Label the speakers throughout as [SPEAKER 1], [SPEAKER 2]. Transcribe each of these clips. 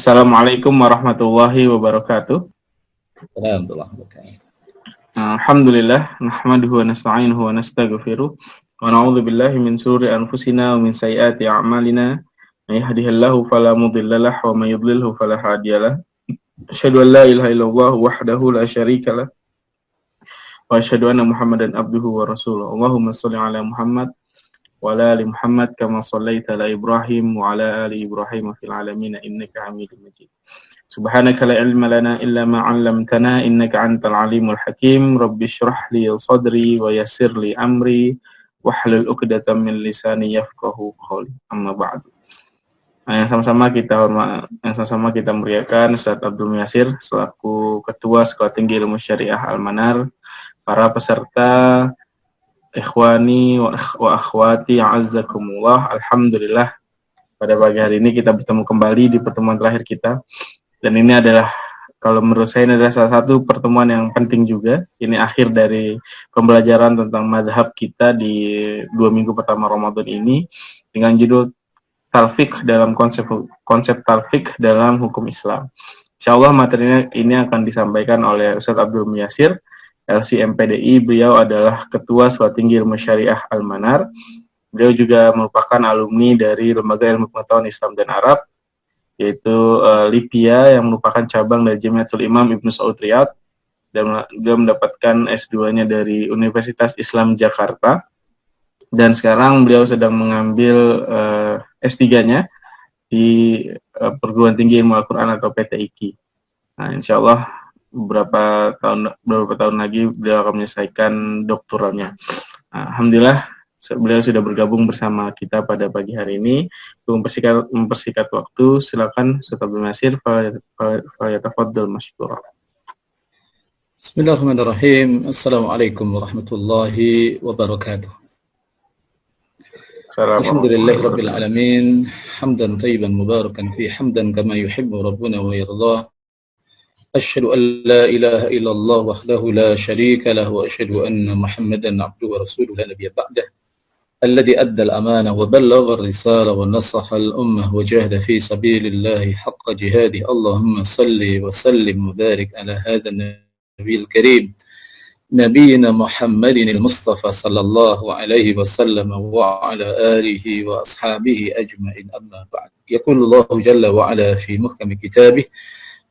[SPEAKER 1] Assalamualaikum warahmatullahi wabarakatuh.
[SPEAKER 2] Alhamdulillah.
[SPEAKER 1] Alhamdulillah, nahmaduhu wa nasta'inuhu wa nastaghfiruh wa na'udzu billahi min shururi anfusina wa min sayyiati a'malina. May yahdihillahu fala mudhillalah wa may yudlilhu fala hadiyalah. Asyhadu an la ilaha illallah wahdahu la syarikalah wa asyhadu anna Muhammadan abduhu wa rasuluh. Allahumma shalli ala Muhammad wa ala ali Muhammad kama shallaita ala Ibrahim wa ala ali Ibrahim fil alamin innaka Hamidum Majid. Subhanaka la ilma lana illa ma 'allamtana innaka antal alimul hakim. Rabbi shrah li sadri wa yassir li amri wahlul 'uqdatam min lisani yafqahu qawli. Amma ba'du. Yang sama-sama kita muliakan Ustaz Abdul Muyassir selaku Ketua Sekolah Tinggi Ilmu Syariah Al-Manar, para peserta, ikhwani wa akhwati a'azzakumullah. Alhamdulillah, pada pagi hari ini kita bertemu kembali di pertemuan terakhir kita. Dan ini adalah, kalau menurut saya, ini adalah salah satu pertemuan yang penting juga. Ini akhir dari pembelajaran tentang mazhab kita di 2 minggu pertama Ramadan ini, dengan judul Talfiq dalam konsep talfiq dalam hukum Islam. Insyaallah materinya ini akan disampaikan oleh Ustaz Abdul Muyassir, LC MPDI. Beliau adalah Ketua Sekolah Tinggi Ilmu Syariah Al-Manar. Beliau juga merupakan alumni dari Lembaga Ilmu Pengetahuan Islam dan Arab, yaitu LIPIA, yang merupakan cabang dari Jamiatul Imam Ibnu Saud Riyadh, dan dia mendapatkan S2-nya dari Universitas Islam Jakarta, dan sekarang beliau sedang mengambil S3-nya di Perguruan Tinggi Ilmu Al-Quran atau PTIQ. Nah, insya Allah beberapa tahun lagi beliau akan menyelesaikan doktoralnya. Nah, alhamdulillah, beliau sudah bergabung bersama kita pada pagi hari ini. Untuk mempersingkat waktu, silakan Ustaz Abdul Muyassir, falyatafaddal masykuran.
[SPEAKER 2] Bismillahirrahmanirrahim. Assalamualaikum warahmatullahi wabarakatuh. Alhamdulillahi rabbil alamin, hamdan tayyiban mubarakan fi, hamdan kama yuhibbu rabbuna wa yardah. Asyhadu an la ilaha illallah wahdahu la syarika lahu wa asyhadu anna Muhammadan abduhu wa rasuluhu la nabiyya ba'dah. الذي أدى الأمانة وبلغ الرسالة ونصح الأمة وجاهد في سبيل الله حق جهاده. اللهم صل وسلم وبارك على هذا النبي الكريم نبينا محمد المصطفى صلى الله عليه وسلم وعلى آله وأصحابه أجمعين. أما بعد، يقول الله جل وعلا في محكم كتابه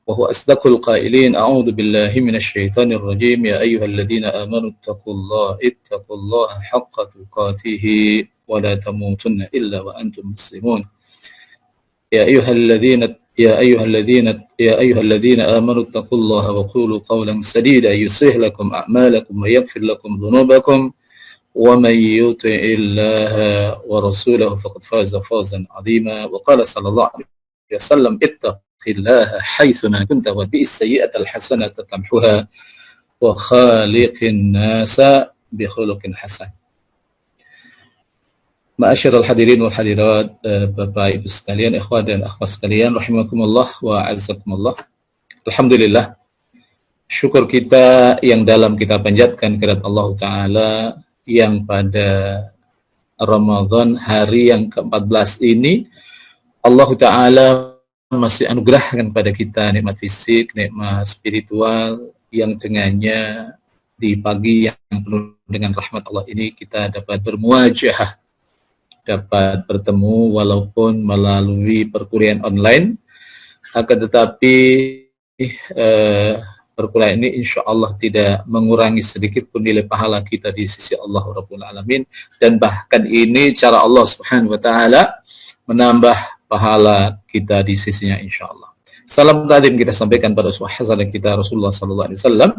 [SPEAKER 2] وهو أصدق القائلين: أعوذ بالله من الشيطان الرجيم، يا أيها الذين آمنوا اتقوا الله حق تقاته ولا تموتن إلا وأنتم مسلمون. يا أيها الذين آمنوا اتقوا الله وقولوا قولا سديدا يصلح لكم أعمالكم ويغفر لكم ذنوبكم ومن يطع الله ورسوله فقد فاز فوزا عظيما. وقال صلى الله عليه وسلم: اتق الله حيثما كنت واتبع السيئة الحسنة تمحها وخالق الناس بخلق حسن. Ma'asyiral hadirin wal hadirat, Bapak Ibu sekalian, ikhwah dan akhwat sekalian, rahimakumullah wa a'azzakumullah. Alhamdulillah, syukur kita yang dalam kita panjatkan kehadirat Allah Ta'ala, yang pada Ramadan hari yang ke-14 ini Allah Ta'ala masih anugerahkan pada kita nikmat fisik, nikmat spiritual, yang dengannya di pagi yang penuh dengan rahmat Allah ini kita dapat bermuajahah, dapat bertemu walaupun melalui perkuliahan online. Akan tetapi perkuliahan ini insya Allah tidak mengurangi sedikit pun nilai pahala kita di sisi Allah Rabbul Alamin, dan bahkan ini cara Allah Subhanahu wa Ta'ala menambah pahala kita di sisinya insya Allah. Salam takdim kita sampaikan pada uswah hasanah kita Rasulullah sallallahu alaihi wasallam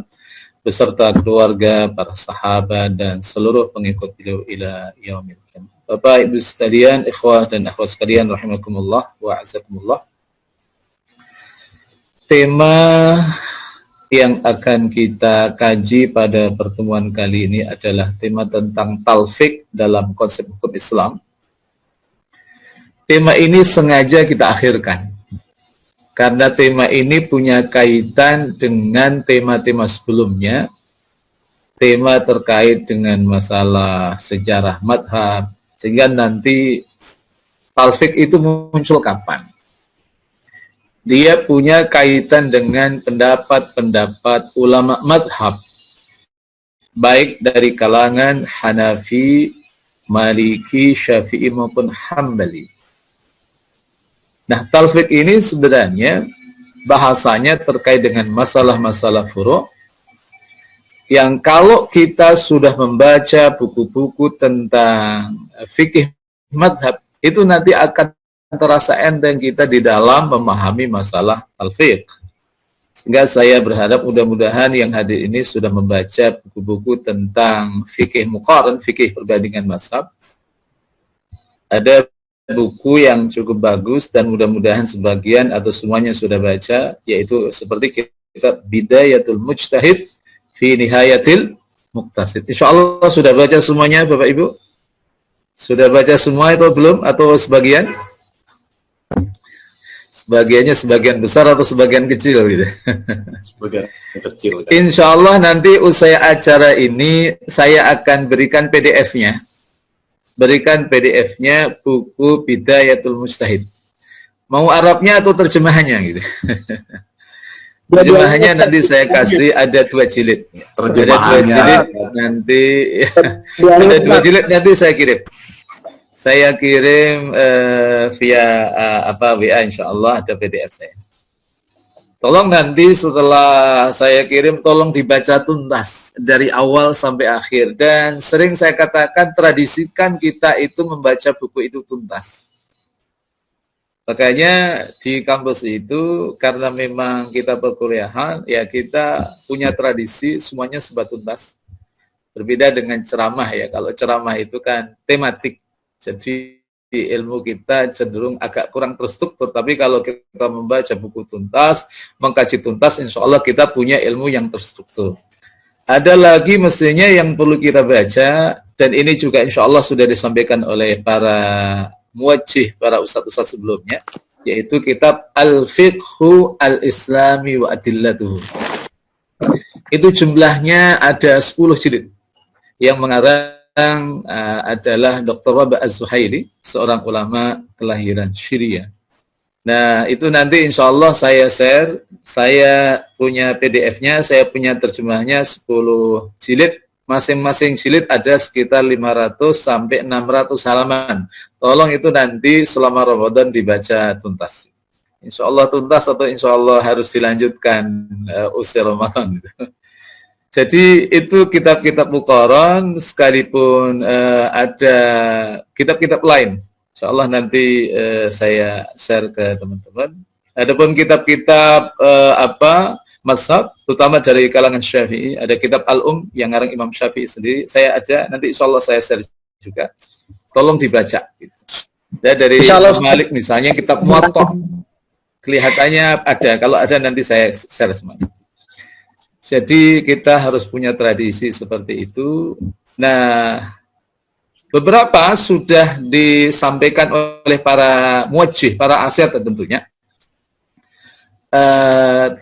[SPEAKER 2] beserta keluarga, para sahabat dan seluruh pengikut beliau ila yaumil qiyamah. Bapak Ibu sekalian, ikhwah dan akhwat sekalian, rahimakumullah wa a'azzakumullah. Tema yang akan kita kaji pada pertemuan kali ini adalah tema tentang talfiq dalam konsep hukum Islam. Tema ini sengaja kita akhirkan, karena tema ini punya kaitan dengan tema-tema sebelumnya, tema terkait dengan masalah sejarah madhab, sehingga nanti talfiq itu muncul kapan. dia punya kaitan dengan pendapat-pendapat ulama madhab, baik dari kalangan Hanafi, Maliki, Syafi'i maupun Hambali. Nah, talfiq ini sebenarnya bahasanya terkait dengan masalah-masalah furu' yang kalau kita sudah membaca buku-buku tentang fikih madhab, itu nanti akan terasa enteng kita di dalam memahami masalah talfiq. Sehingga saya berharap mudah-mudahan yang hadir ini sudah membaca buku-buku tentang fikih muqaran, fikih perbandingan mazhab. Ada buku yang cukup bagus dan mudah-mudahan sebagian atau semuanya sudah baca, yaitu seperti kitab Bidayatul Mujtahid fi Nihayatil Muqtasid. Insyaallah sudah baca semuanya Bapak Ibu? Sudah baca semua itu belum atau sebagian? Sebagiannya sebagian besar atau sebagian kecil gitu.
[SPEAKER 1] Sebagian kecil.
[SPEAKER 2] Insya Allah nanti usai acara ini saya akan berikan PDF-nya. Berikan PDF-nya buku Bidayatul Mujtahid. Mau Arabnya atau terjemahannya gitu. Terjemahannya nanti saya kasih ada 2 jilid. Ada 2 jilid nanti ada 2 jilid nanti saya kirim. Saya kirim via WA, insyaallah ada PDF saya. Tolong nanti setelah saya kirim, tolong dibaca tuntas dari awal sampai akhir. Dan sering saya katakan, tradisikan kita itu membaca buku itu tuntas. Makanya di kampus itu, karena memang kita perkuliahan, ya kita punya tradisi semuanya serba tuntas. Berbeda dengan ceramah ya, kalau ceramah itu kan tematik. Jadi ilmu kita cenderung agak kurang terstruktur, tapi kalau kita membaca buku tuntas, mengkaji tuntas, insya Allah kita punya ilmu yang terstruktur. Ada lagi mestinya yang perlu kita baca, dan ini juga insya Allah sudah disampaikan oleh para muwajjih, para ustadz-ustadz sebelumnya, yaitu kitab Al-Fiqhu Al-Islami wa Adillatuhu. Itu jumlahnya ada 10 jilid yang mengarang adalah Dr. Wahbah Az-Zuhaili, seorang ulama kelahiran Syria. Nah, itu nanti insya Allah saya share, saya punya PDF-nya, saya punya terjemahnya 10 jilid, masing-masing jilid ada sekitar 500 sampai 600 halaman. Tolong itu nanti selama Ramadan dibaca tuntas. Insya Allah tuntas atau insya Allah harus dilanjutkan usia Ramadan. Jadi itu kitab-kitab muqaran, sekalipun ada kitab-kitab lain. Insyaallah nanti saya share ke teman-teman. Adapun kitab-kitab mazhab, terutama dari kalangan Syafi'i, ada kitab yang ngarang Imam Syafi'i sendiri. Saya ada, nanti insyaallah saya share juga. Tolong dibaca. Gitu. Dan dari Imam Malik misalnya kitab Muwatta, kelihatannya ada. Kalau ada nanti saya share semuanya. Jadi kita harus punya tradisi seperti itu. Nah, beberapa sudah disampaikan oleh para muwajjih, para asyad tentunya,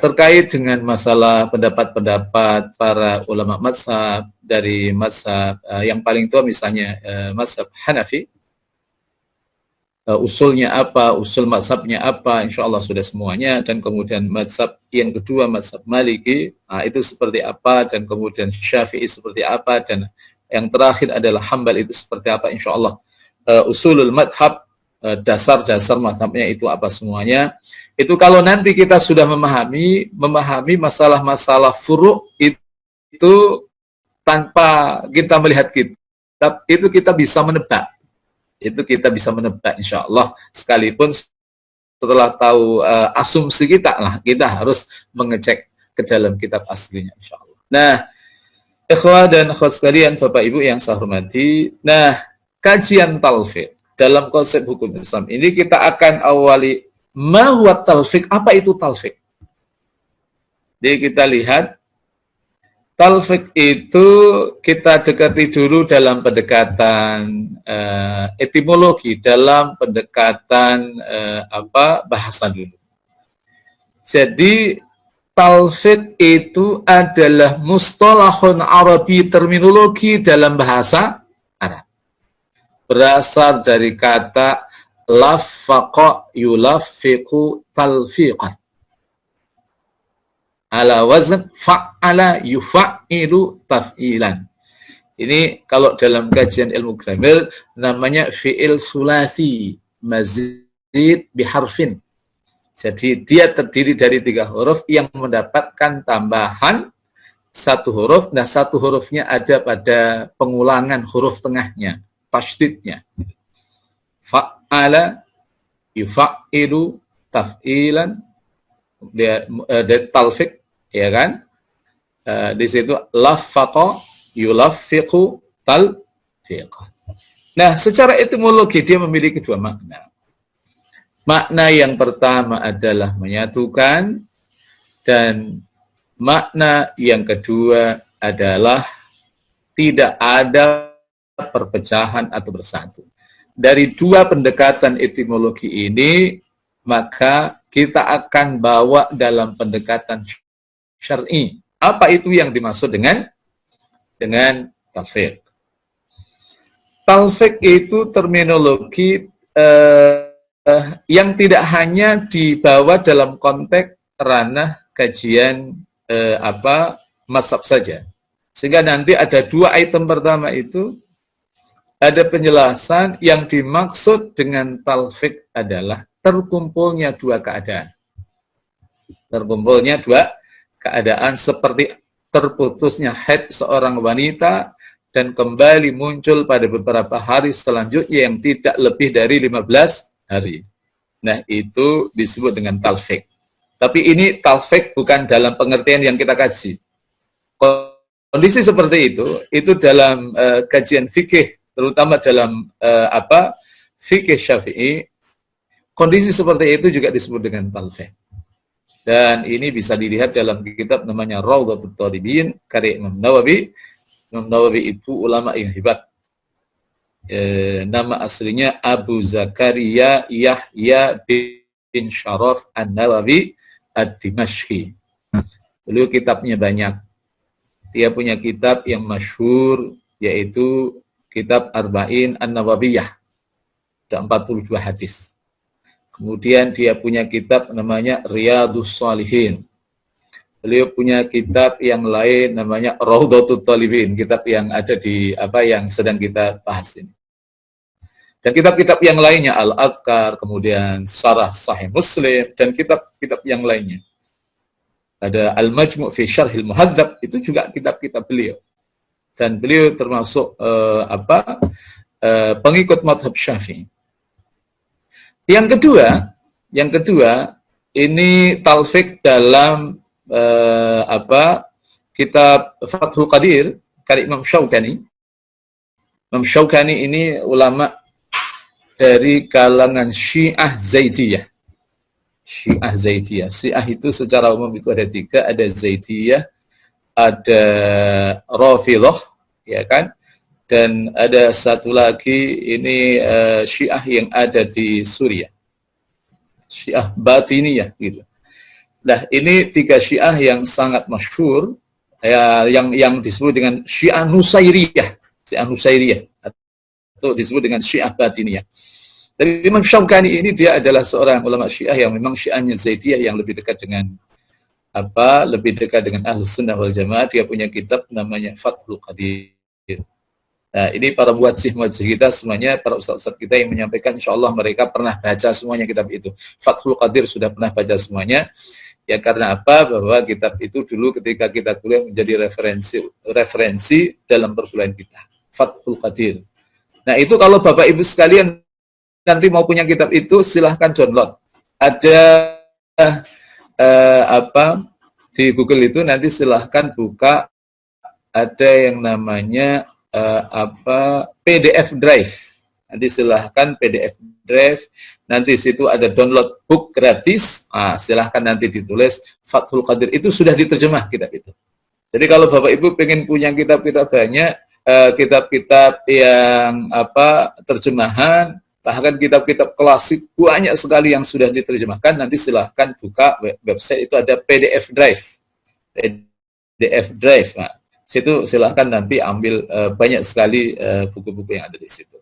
[SPEAKER 2] terkait dengan masalah pendapat-pendapat para ulama mazhab, dari mazhab yang paling tua misalnya mazhab Hanafi, usulnya apa, usul mazhabnya apa, insya Allah sudah semuanya. Dan kemudian mazhab yang kedua, mazhab Maliki, itu seperti apa, dan kemudian Syafi'i seperti apa, dan yang terakhir adalah Hambal itu seperti apa, insya Allah. Usulul madhab, dasar-dasar mazhabnya itu apa semuanya. Itu kalau nanti kita sudah memahami masalah-masalah furu' itu tanpa kita melihat kitab, itu kita bisa menebak. Itu kita bisa menebak insya Allah, sekalipun setelah tahu asumsi kita lah, kita harus mengecek ke dalam kitab aslinya insya Allah. Nah, ikhwah dan akhwat sekalian, Bapak Ibu yang saya hormati, nah kajian talfiq dalam konsep hukum Islam ini kita akan awali ma huwa talfiq, apa itu talfiq. Jadi kita lihat talfiq itu kita dekati dulu dalam pendekatan etimologi, dalam pendekatan bahasa dulu. Jadi talfiq itu adalah mustalahun Arabi, terminologi dalam bahasa Arab. Berasal dari kata laffaqa yulaffiqu talfiqan. ala wazn fa'ala yufa'ilu taf'ilan. Ini kalau dalam kajian ilmu grammar namanya fi'il sulasi mazid biharfin. Jadi dia terdiri dari 3 huruf yang mendapatkan tambahan 1 huruf. Nah, 1 hurufnya ada pada pengulangan huruf tengahnya, tasydidnya. Fa'ala yufa'ilu taf'ilan, dia talfiq, ya kan? Di situ laffaqa yulaffiqu talfiqan. Nah, secara etimologi dia memiliki 2 makna. Makna yang pertama adalah menyatukan, dan makna yang kedua adalah tidak ada perpecahan atau bersatu. Dari 2 pendekatan etimologi ini, maka kita akan bawa dalam pendekatan syar'i. Apa itu yang dimaksud dengan talfiq? Talfiq itu terminologi yang tidak hanya dibawa dalam konteks ranah kajian mazhab saja. Sehingga nanti ada 2 item pertama itu, ada penjelasan yang dimaksud dengan talfiq adalah terkumpulnya 2 keadaan. Terkumpulnya 2 keadaan seperti terputusnya haid seorang wanita dan kembali muncul pada beberapa hari selanjutnya yang tidak lebih dari 15 hari. Nah, itu disebut dengan talfiq. Tapi ini talfiq bukan dalam pengertian yang kita kaji. Kondisi seperti itu dalam kajian fikih, terutama dalam fikih Syafi'i, kondisi seperti itu juga disebut dengan talfiq. Dan ini bisa dilihat dalam kitab namanya Rawdatul Talibin karya Imam Nawawi. Imam Nawawi itu ulama yang hebat. Nama aslinya Abu Zakaria Yahya bin Syaraf An-Nawawi Ad-Dimashqi. Beliau kitabnya banyak. Dia punya kitab yang masyhur, yaitu kitab Arba'in An-Nawawiyah. Ada 42 hadis. Kemudian dia punya kitab namanya Riyadhus Shalihin. Beliau punya kitab yang lain namanya Rawdatul Talibin, kitab yang ada di yang sedang kita bahas ini. Dan kitab-kitab yang lainnya, Al-Adhkar, kemudian Syarah Sahih Muslim, dan kitab-kitab yang lainnya. Ada Al-Majmu' fi Syarhil Muhadzab, itu juga kitab-kitab beliau. Dan beliau termasuk pengikut mazhab Syafi'i. Yang kedua, ini talfiq dalam kitab Fathul Qadir karya Imam Syaukani. Imam Syaukani ini ulama dari kalangan Syiah Zaidiyah. Syiah itu secara umum itu ada 3, ada Zaidiyah, ada Rafidhah, ya kan? Dan ada satu lagi ini Syiah yang ada di Suriah. Syiah Batiniyah gitu. Nah, ini 3 Syiah yang sangat masyhur, yang disebut dengan Syiah Nusairiyah. Syiah Nusairiyah atau disebut dengan Syiah Batiniyah. Dari Imam Syaukani ini dia adalah seorang ulama Syiah yang memang Syiahnya Zaidiyah yang lebih dekat dengan Ahlus Sunnah wal Jamaah. Dia punya kitab namanya Fathul Qadir. Nah, ini para muwadzih kita semuanya, para ustaz-ustaz kita yang menyampaikan, insyaallah mereka pernah baca semuanya kitab itu. Fathul Qadir sudah pernah baca semuanya. Ya karena apa? Bahwa kitab itu dulu ketika kita kuliah menjadi referensi dalam perkuliahan kita. Fathul Qadir. Nah, itu kalau Bapak Ibu sekalian nanti mau punya kitab itu, silahkan download. Ada di Google itu, nanti silahkan buka, ada yang namanya PDF Drive. Nanti silahkan PDF Drive, nanti situ ada download book gratis. Silahkan nanti ditulis Fathul Qadir, itu sudah diterjemah kitab itu. Jadi kalau Bapak Ibu pengen punya kitab-kitab banyak, kitab-kitab yang terjemahan, bahkan kitab-kitab klasik banyak sekali yang sudah diterjemahkan, nanti silahkan buka website, itu ada PDF Drive. PDF Drive. Nah, situ silahkan nanti ambil banyak sekali buku-buku yang ada di situ.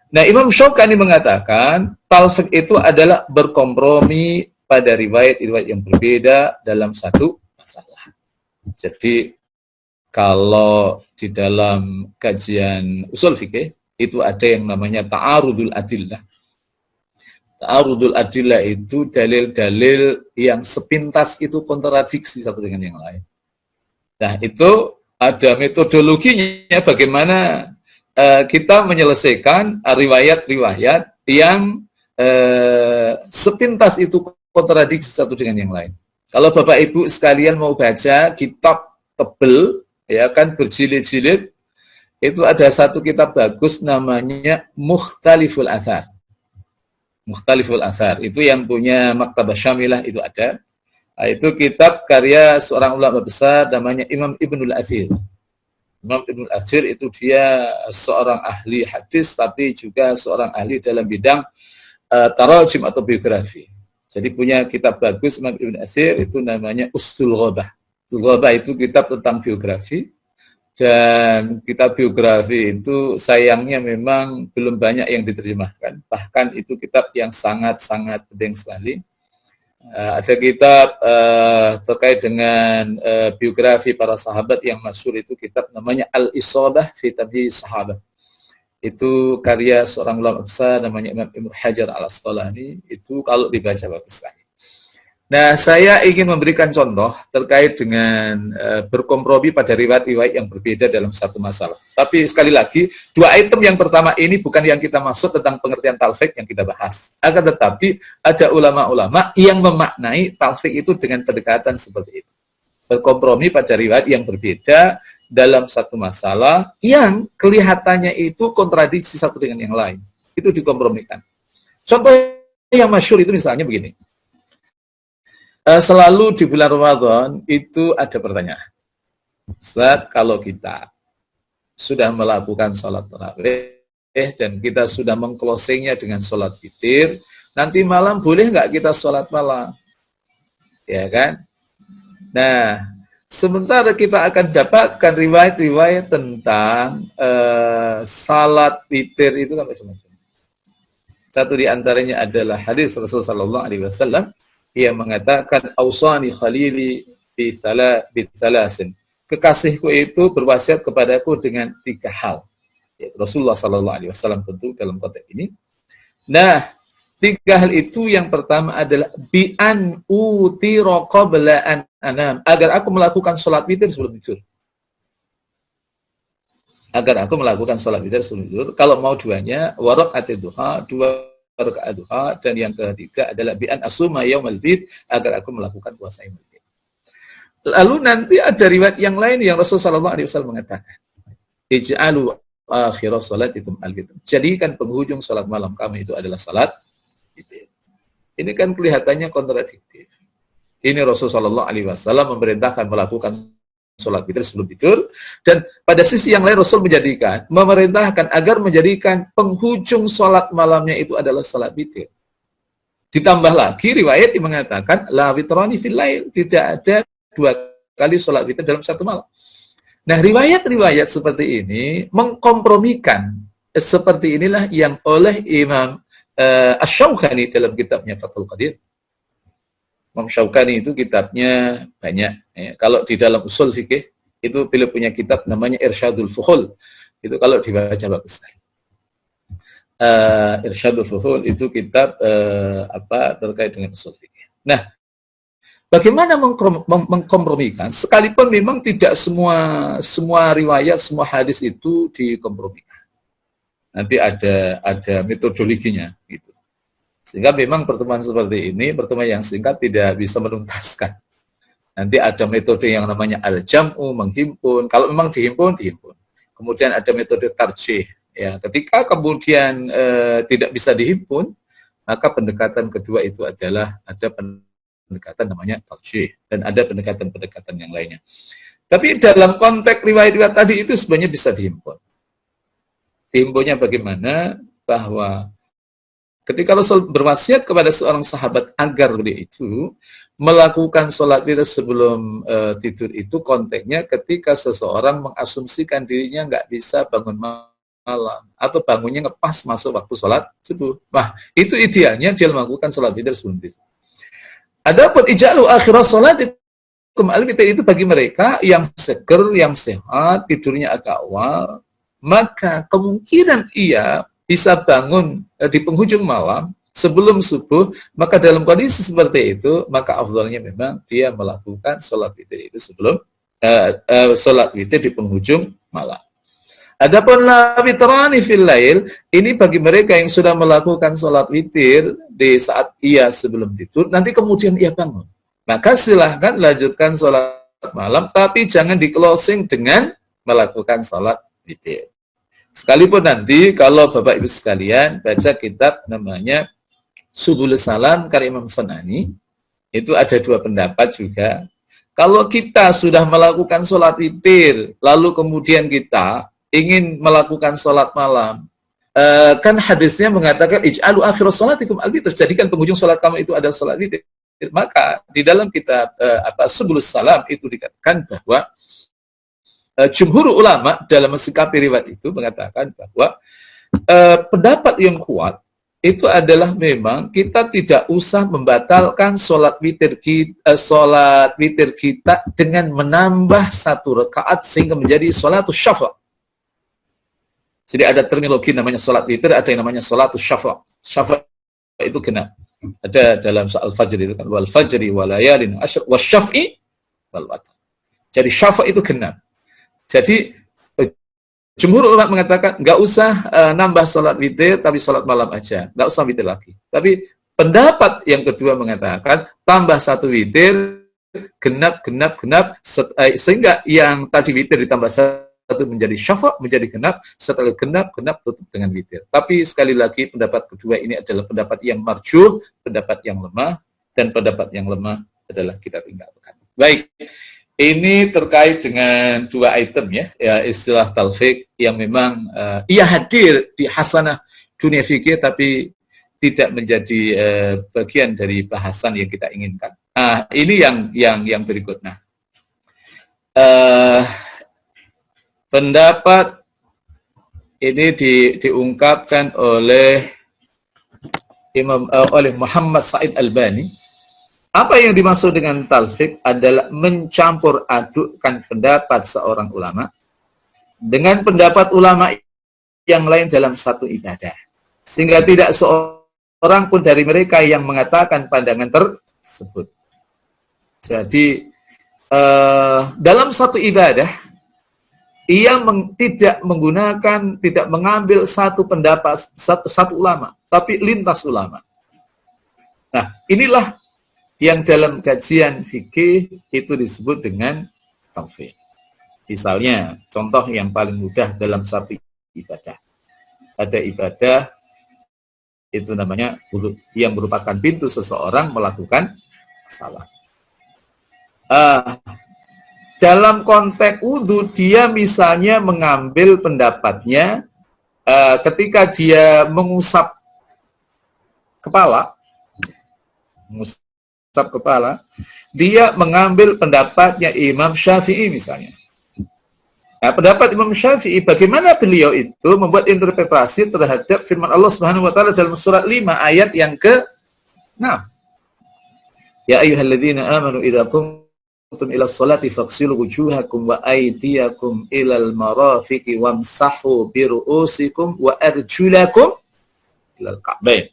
[SPEAKER 2] Nah, Imam Syaukani mengatakan talfiq itu adalah berkompromi pada riwayat-riwayat yang berbeda dalam satu masalah. Jadi kalau di dalam kajian usul fikih itu ada yang namanya ta'arudul adillah. Ta'arudul adillah itu dalil-dalil yang sepintas itu kontradiksi satu dengan yang lain. Nah, itu ada metodologinya bagaimana kita menyelesaikan riwayat-riwayat yang sepintas itu kontradiksi satu dengan yang lain. Kalau Bapak Ibu sekalian mau baca kitab tebel, ya kan, berjilid-jilid, itu ada satu kitab bagus namanya Mukhtaliful Athar. Mukhtaliful Athar, itu yang punya Maktabah Syamilah itu ada. Nah, itu kitab karya seorang ulama besar namanya Imam Ibnul Athir. Imam Ibnul Athir itu dia seorang ahli hadis, tapi juga seorang ahli dalam bidang tarajim atau biografi. Jadi punya kitab bagus Imam Ibn Athir itu namanya Ustul Ghabah. Ustul Ghabah itu kitab tentang biografi, dan kitab biografi itu sayangnya memang belum banyak yang diterjemahkan. Bahkan itu kitab yang sangat-sangat penting sekali. Ada kitab terkait dengan biografi para sahabat yang masyhur, itu kitab namanya Al-Isabah fi Tamyiz Sahabah. Itu karya seorang ulama besar namanya Imam Ibnu Hajar Al-Asqalani. Itu kalau dibaca bagus sekali. Nah, saya ingin memberikan contoh terkait dengan berkompromi pada riwayat-riwayat yang berbeda dalam satu masalah. Tapi sekali lagi, dua item yang pertama ini bukan yang kita maksud tentang pengertian talfik yang kita bahas. Akan tetapi ada ulama-ulama yang memaknai talfik itu dengan pendekatan seperti itu. Berkompromi pada riwayat yang berbeda dalam satu masalah yang kelihatannya itu kontradiksi satu dengan yang lain. Itu dikompromikan. Contoh yang masyhur itu misalnya begini. Selalu di bulan Ramadan itu ada pertanyaan. Ustaz, kalau kita sudah melakukan sholat tarawih dan kita sudah mengclosingnya dengan sholat witir, nanti malam boleh nggak kita sholat malam? Ya kan? Nah, sementara kita akan dapatkan riwayat-riwayat tentang salat witir itu kan macam-macam. Satu di antaranya adalah hadis Rasulullah SAW yang mengatakan ausani khalili bi thalasin. Kekasihku itu berwasiat kepadaku dengan 3 hal. Ya, Rasulullah SAW tentu dalam konteks ini. Nah, 3 hal itu yang pertama adalah bi an utira qabla an anam, agar aku melakukan sholat witir sebelum tidur. Agar aku melakukan sholat witir sebelum tidur. Kalau mau duanya, waraqatid duha, 2 rakaat duha, dan yang ketiga adalah bi an asuma yaumal bid, agar aku melakukan puasa yaumul bid. Lalu nanti ada riwayat yang lain yang Rasulullah SAW mengatakan, ij'alu akhirah salatikum al-witir. Jadikan penghujung sholat malam kami itu adalah salat witir. Ini kan kelihatannya kontradiktif. Ini Rasulullah SAW memerintahkan melakukan sholat witir sebelum tidur, dan pada sisi yang lain Rasul memerintahkan agar menjadikan penghujung sholat malamnya itu adalah sholat witir. Ditambah lagi riwayat yang mengatakan la witrani fil lail, tidak ada 2 kali sholat witir dalam satu malam. Nah, riwayat-riwayat seperti ini mengkompromikan seperti inilah yang oleh Imam Asy-Syaukani dalam kitabnya Fathul Qadir. Imam Syaukani itu kitabnya banyak. Ya. Kalau di dalam usul fikih itu beliau punya kitab namanya Irsyadul Fuhul. Itu kalau dibaca bagus. Irsyadul Fuhul itu kitab terkait dengan usul fikih. Nah, bagaimana mengkompromikan? Sekalipun memang tidak semua riwayat, semua hadis itu dikompromikan. Nanti ada metodologinya gitu. Sehingga memang pertemuan seperti ini, pertemuan yang singkat tidak bisa menuntaskan. Nanti ada metode yang namanya al-jam'u, menghimpun. Kalau memang dihimpun. Kemudian ada metode tarjih. Ya, ketika kemudian tidak bisa dihimpun, maka pendekatan kedua itu adalah ada pendekatan namanya tarjih. Dan ada pendekatan-pendekatan yang lainnya. Tapi dalam konteks riwayat-riwayat tadi itu sebenarnya bisa dihimpun. Dihimpunnya bagaimana? Bahwa ketika Rasul berwasiat kepada seorang sahabat agar dia itu melakukan sholat witir sebelum tidur, itu konteksnya ketika seseorang mengasumsikan dirinya nggak bisa bangun malam atau bangunnya ngepas masuk waktu sholat subuh. Nah, itu idealnya dia melakukan sholat witir sebelum tidur. Adapun ij'alu akhirah sholatik al-witir itu bagi mereka yang seger, yang sehat, tidurnya agak awal, maka kemungkinan ia bisa bangun di penghujung malam sebelum subuh, maka dalam kondisi seperti itu, maka afdalnya memang dia melakukan sholat witir itu sebelum sholat witir di penghujung malam. Adapun la witrani fil lail, ini bagi mereka yang sudah melakukan sholat witir di saat ia sebelum tidur, nanti kemudian ia bangun. Maka silahkan lanjutkan sholat malam, tapi jangan di closing dengan melakukan sholat witir. Sekalipun nanti kalau Bapak Ibu sekalian baca kitab namanya Subulus Salam karya Imam Sanani, itu ada dua pendapat juga. Kalau kita sudah melakukan sholat witir, lalu kemudian kita ingin melakukan sholat malam, kan hadisnya mengatakan ij'alu akhir sholatikum al-witir, jadikan penghujung sholat kamu itu adalah sholat witir. Maka di dalam kitab Subulus Salam itu dikatakan bahwa jumhur ulama dalam mensikapi riwayat itu mengatakan bahwa pendapat yang kuat itu adalah memang kita tidak usah membatalkan sholat witir kita dengan menambah satu rakaat sehingga menjadi sholatus syafa'. Jadi ada terminologi namanya sholat witir, ada yang namanya sholatus syafa'. Syafa' itu genap. Ada dalam soal fajr itu kan wal fajri wal layalin asyr wasyaf'i wal watr. Jadi syafa' itu genap. Jadi jumhur ulama mengatakan nggak usah nambah sholat witir, tapi sholat malam aja, nggak usah witir lagi. Tapi pendapat yang kedua mengatakan tambah satu witir, genap, sehingga yang tadi witir ditambah satu menjadi syafa', menjadi genap, setelah genap tutup dengan witir. Tapi sekali lagi pendapat kedua ini adalah pendapat yang marjuh, pendapat yang lemah, dan pendapat yang lemah adalah kita tinggalkan. Baik. Ini terkait dengan dua item ya istilah talfik yang memang ia hadir di hasanah dunia fikih tapi tidak menjadi bagian dari bahasan yang kita inginkan. Nah, ini yang berikut. Nah, pendapat ini diungkapkan oleh oleh Muhammad Said Albani. Apa yang dimaksud dengan talfik adalah mencampur adukkan pendapat seorang ulama dengan pendapat ulama yang lain dalam satu ibadah. Sehingga tidak seorang pun dari mereka yang mengatakan pandangan tersebut. Jadi, dalam satu ibadah, ia tidak mengambil satu pendapat, satu ulama, tapi lintas ulama. Nah, inilah yang dalam kajian fikih itu disebut dengan talfik. Misalnya, contoh yang paling mudah dalam satu ibadah. Ada ibadah, itu namanya wudu, yang merupakan pintu seseorang melakukan salat. Dalam konteks wudu, dia misalnya mengambil pendapatnya ketika dia mengusap kepala, dia mengambil pendapatnya Imam Syafi'i misalnya. Nah, pendapat Imam Syafi'i, bagaimana beliau itu membuat interpretasi terhadap firman Allah Subhanahu wa taala dalam surat 5 ayat yang ke-6. Ya ayyuhalladzina amanu idza qumtum ila sholati faghsilu wujuhakum wa aydiyakum ilal marafiqi wamsahu bi ru'usikum wa arjulakum ilal ka'bain.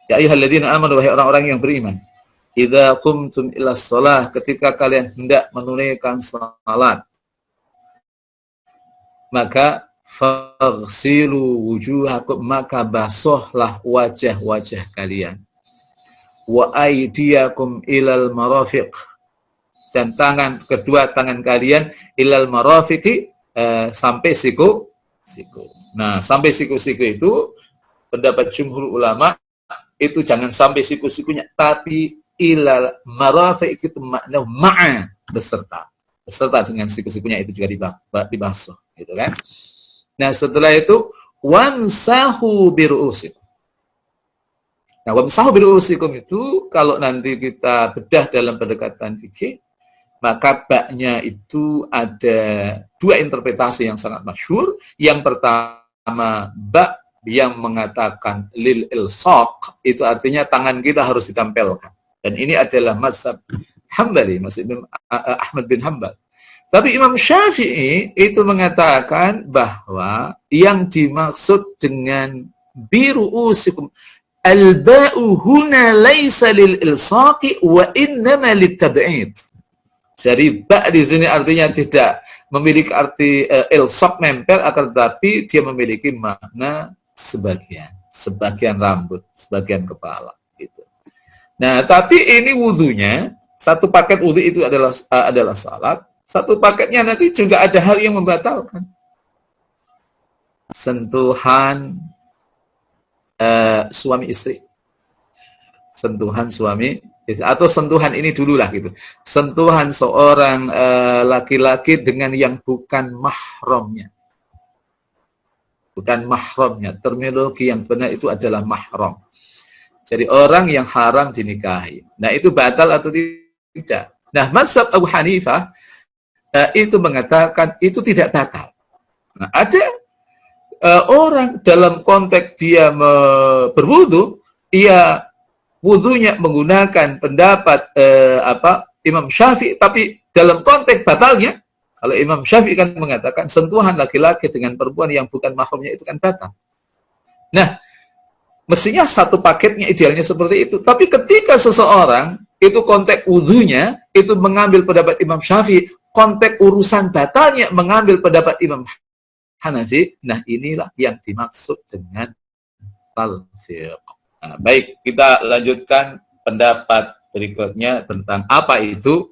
[SPEAKER 2] Ya ayyuhalladzina amanu, wahai orang-orang yang beriman, idza qumtum ila shalah, ketika kalian hendak menunaikan salat, maka faghsilu wujuhakum, maka basuhlah wajah-wajah kalian, wa aydiyakum ilal marafiq, dan kedua tangan kalian ilal marafiqi, sampai siku. Nah, sampai siku-siku itu pendapat jumhur ulama itu jangan sampai siku-sikunya, tapi ilal marafiq itu makna ma'a, beserta dengan siku-sikunya itu juga dibasuh, gitu kan. Nah, setelah itu wamsahu biru'usikum. Nah, wamsahu biru'usikum itu kalau nanti kita bedah dalam pendekatan fikih, maka baknya itu ada dua interpretasi yang sangat masyhur. Yang pertama, bak yang mengatakan lil ilsaq, itu artinya tangan kita harus ditempelkan. Dan ini adalah mazhab Hambali, Mas Imam Ahmad bin Hambal. Tapi Imam Syafi'i itu mengatakan bahwa yang dimaksud dengan biru'usikum al-ba'u huna laisa lil ilsaqi wa innama litab'id. Jadi ba' di sini artinya tidak memiliki arti ilsaq nempel, akan tetapi dia memiliki makna sebagian rambut, sebagian kepala gitu. Nah, tapi ini wudunya, satu paket wudu itu adalah salat. Satu paketnya nanti juga ada hal yang membatalkan. Sentuhan suami istri. Sentuhan suami istri. Atau sentuhan ini dululah gitu. Sentuhan seorang laki-laki dengan yang bukan mahramnya. Bukan mahramnya. Terminologi yang benar itu adalah mahram. Jadi orang yang haram dinikahi. Nah, itu batal atau tidak? Nah, mazhab Abu Hanifah itu mengatakan itu tidak batal. Nah, ada orang dalam konteks dia berwudu, ia wudunya menggunakan pendapat Imam Syafi'i, tapi dalam konteks batalnya, kalau Imam Syafi'i kan mengatakan sentuhan laki-laki dengan perempuan yang bukan mahramnya itu kan batal. Nah, mestinya satu paketnya idealnya seperti itu. Tapi ketika seseorang itu konteks wudunya itu mengambil pendapat Imam Syafi'i, konteks urusan batalnya mengambil pendapat Imam Hanafi, nah inilah yang dimaksud dengan talfiq. Nah, baik, kita lanjutkan pendapat berikutnya tentang apa itu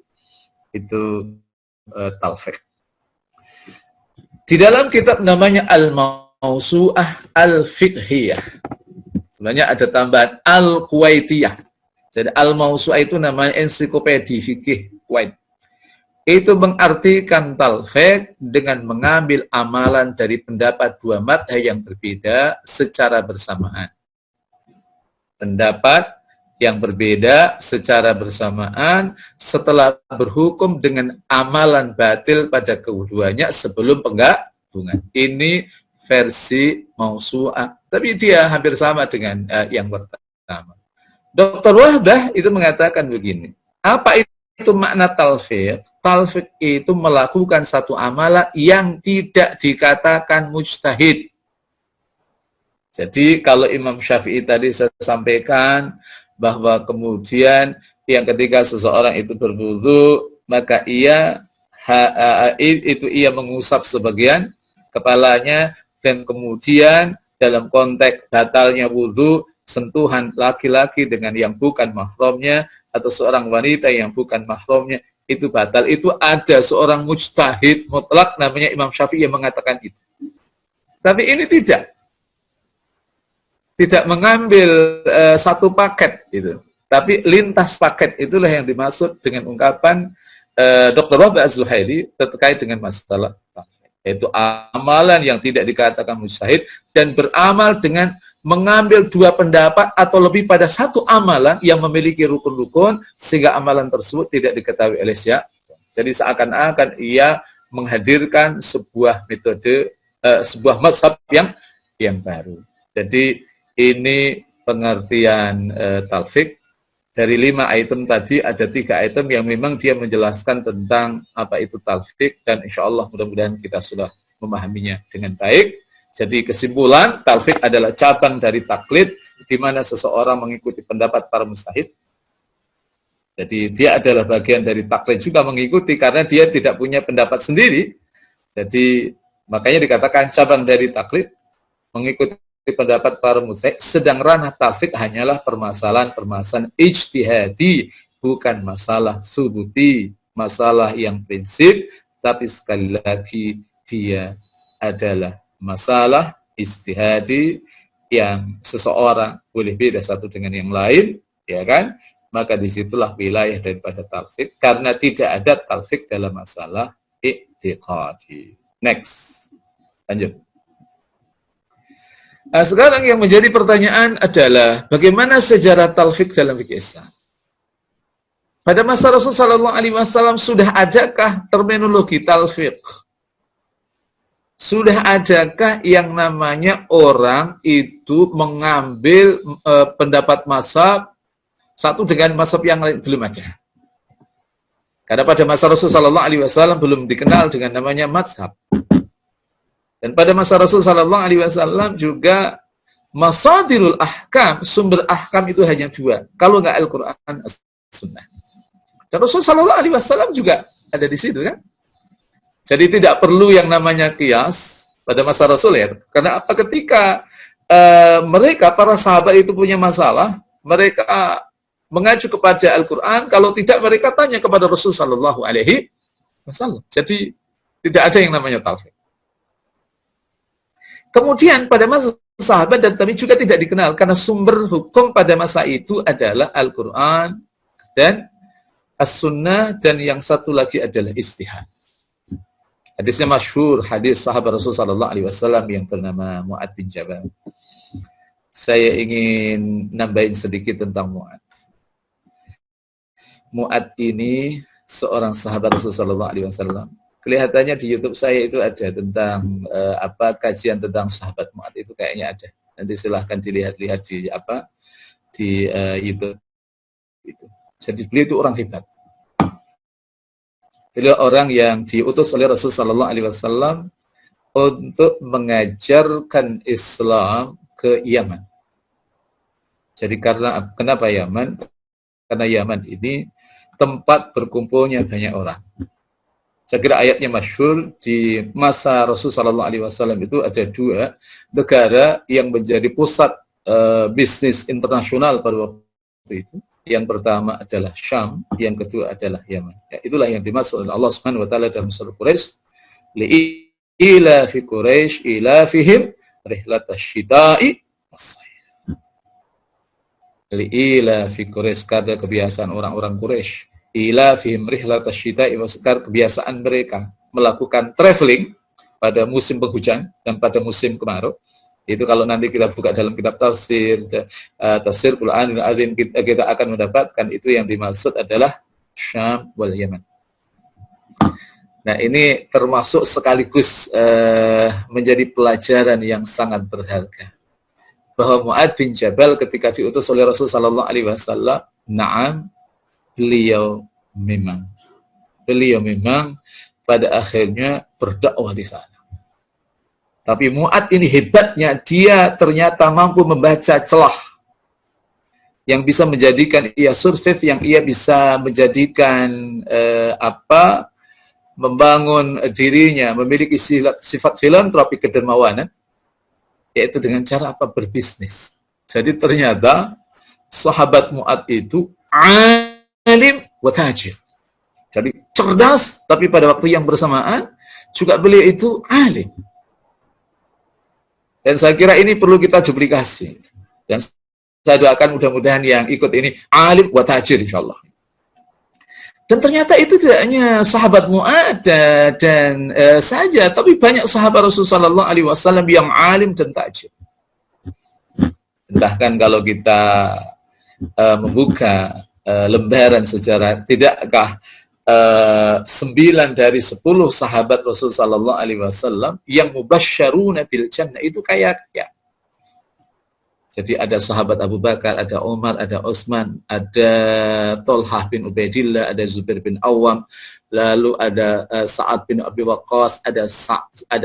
[SPEAKER 2] talfiq. Di dalam kitab namanya Al-Mawsu'ah Al-Fiqhiyah. Sebenarnya ada tambahan Al-Kuwaitiyah. Jadi Al-Mawsu'ah itu namanya ensiklopedi fikih Kuwait. Itu mengartikan talfiq dengan mengambil amalan dari pendapat dua madhab yang berbeda secara bersamaan. Pendapat yang berbeda secara bersamaan setelah berhukum dengan amalan batil pada keduanya sebelum penggabungan. Ini versi Mawsu'ah, tapi dia hampir sama dengan yang pertama. Dr. Wahbah itu mengatakan begini, apa itu makna talfiq? Talfiq itu melakukan satu amalan yang tidak dikatakan mujtahid. Jadi kalau Imam Syafi'i tadi saya sampaikan bahwa kemudian yang ketika seseorang itu berwudu, maka ia mengusap sebagian kepalanya, dan kemudian dalam konteks batalnya wudu, sentuhan laki-laki dengan yang bukan mahramnya atau seorang wanita yang bukan mahramnya itu batal. Itu ada seorang mujtahid mutlak namanya Imam Syafi'i yang mengatakan itu. Tapi ini tidak mengambil satu paket itu. Tapi lintas paket itulah yang dimaksud dengan ungkapan Dr. Wahbah Az-Zuhaili terkait dengan masalah yaitu amalan yang tidak dikatakan mujtahid dan beramal dengan mengambil dua pendapat atau lebih pada satu amalan yang memiliki rukun-rukun sehingga amalan tersebut tidak diketahui oleh siapa. Jadi seakan-akan ia menghadirkan sebuah metode, sebuah mazhab yang baru. Jadi ini pengertian talfiq. Dari 5 item tadi ada 3 item yang memang dia menjelaskan tentang apa itu talfiq, dan insya Allah mudah-mudahan kita sudah memahaminya dengan baik. Jadi kesimpulan, talfiq adalah cabang dari taklid, di mana seseorang mengikuti pendapat para mujtahid. Jadi dia adalah bagian dari taklid juga mengikuti, karena dia tidak punya pendapat sendiri. Jadi makanya dikatakan cabang dari taklid, mengikuti pendapat para mujtahid. Sedang ranah talfiq hanyalah permasalahan ijtihadi, bukan masalah subuti, masalah yang prinsip, tapi sekali lagi dia adalah masalah ijtihadi yang seseorang boleh beda satu dengan yang lain, ya kan? Maka disitulah wilayah daripada talfiq, karena tidak ada talfiq dalam masalah i'tiqadi. Next, lanjut. Nah, sekarang yang menjadi pertanyaan adalah bagaimana sejarah talfiq dalam fikih Islam? Pada masa Rasulullah SAW sudah adakah terminologi talfiq? Sudah adakah yang namanya orang itu mengambil pendapat mazhab satu dengan mazhab yang lain? Belum ada. Karena pada masa Rasulullah SAW belum dikenal dengan namanya mazhab. Dan pada masa Rasulullah SAW juga masadirul ahkam, sumber ahkam itu hanya dua. Kalau nggak Al-Quran, As-Sunnah. Dan Rasulullah SAW juga ada di situ kan. Jadi tidak perlu yang namanya qiyas pada masa Rasul ya. Karena apa, ketika mereka, para sahabat itu punya masalah, mereka mengacu kepada Al-Quran, kalau tidak mereka tanya kepada Rasulullah SAW. Jadi tidak ada yang namanya taufik. Kemudian pada masa sahabat dan tabi'in juga tidak dikenal, karena sumber hukum pada masa itu adalah Al-Quran dan As-Sunnah, dan yang satu lagi adalah ijtihad. Hadisnya masyhur, hadis sahabat Rasulullah SAW yang bernama Mu'ad bin Jabal. Saya ingin nambahin sedikit tentang Mu'ad. Mu'ad ini seorang sahabat Rasulullah SAW. Kelihatannya di YouTube saya itu ada tentang kajian tentang sahabat Mu'ad, itu kayaknya ada. Nanti silahkan dilihat-lihat di YouTube itu. Jadi beliau itu orang hebat. Beliau orang yang diutus oleh Rasulullah SAW untuk mengajarkan Islam ke Yaman. Jadi kenapa Yaman? Karena Yaman ini tempat berkumpulnya banyak orang. Saya kira ayatnya masyhur, di masa Rasulullah SAW itu ada dua negara yang menjadi pusat bisnis internasional pada waktu itu. Yang pertama adalah Syam, yang kedua adalah Yaman. Ya, itulah yang dimaksud oleh Allah Subhanahu wa taala dalam surah Quraisy, li'ilafi Quraisy ilafihim rihlatasyita'i was-sayf. Li'ilafi Quraisy, karena kebiasaan orang-orang Quraisy, ilafihim rihlatasyita'i was-sayf, kebiasaan mereka melakukan traveling pada musim penghujan dan pada musim kemarau. Itu kalau nanti kita buka dalam kitab tafsir Qur'anul Azim, kita akan mendapatkan itu yang dimaksud adalah Syam wal Yaman. Nah, ini termasuk sekaligus menjadi pelajaran yang sangat berharga. Bahwa Mu'ad bin Jabal ketika diutus oleh Rasulullah SAW, na'am, beliau memang pada akhirnya berdakwah di sana. Tapi Mu'ad ini hebatnya, dia ternyata mampu membaca celah yang bisa menjadikan ia survive, yang ia bisa menjadikan membangun dirinya, memiliki sifat filantropi, kedermawanan, yaitu dengan cara berbisnis. Jadi ternyata sahabat Mu'ad itu alim wa tajir. Jadi cerdas, tapi pada waktu yang bersamaan juga beliau itu alim. Dan saya kira ini perlu kita duplikasi. Dan saya doakan mudah-mudahan yang ikut ini alim wa tajir insyaallah. Dan ternyata itu tidak hanya sahabat Mu'ad dan saja, tapi banyak sahabat Rasulullah SAW yang alim dan tajir. Bahkan kalau kita membuka lembaran sejarah, tidakkah 9 dari 10 sahabat Rasulullah SAW yang mubasysyaruna bil jannah itu kaya. Jadi ada sahabat Abu Bakar, ada Umar, ada Utsman, ada Thalhah bin Ubaidillah, ada Zubair bin Awam, lalu ada Sa'ad bin Abi Waqqas, ada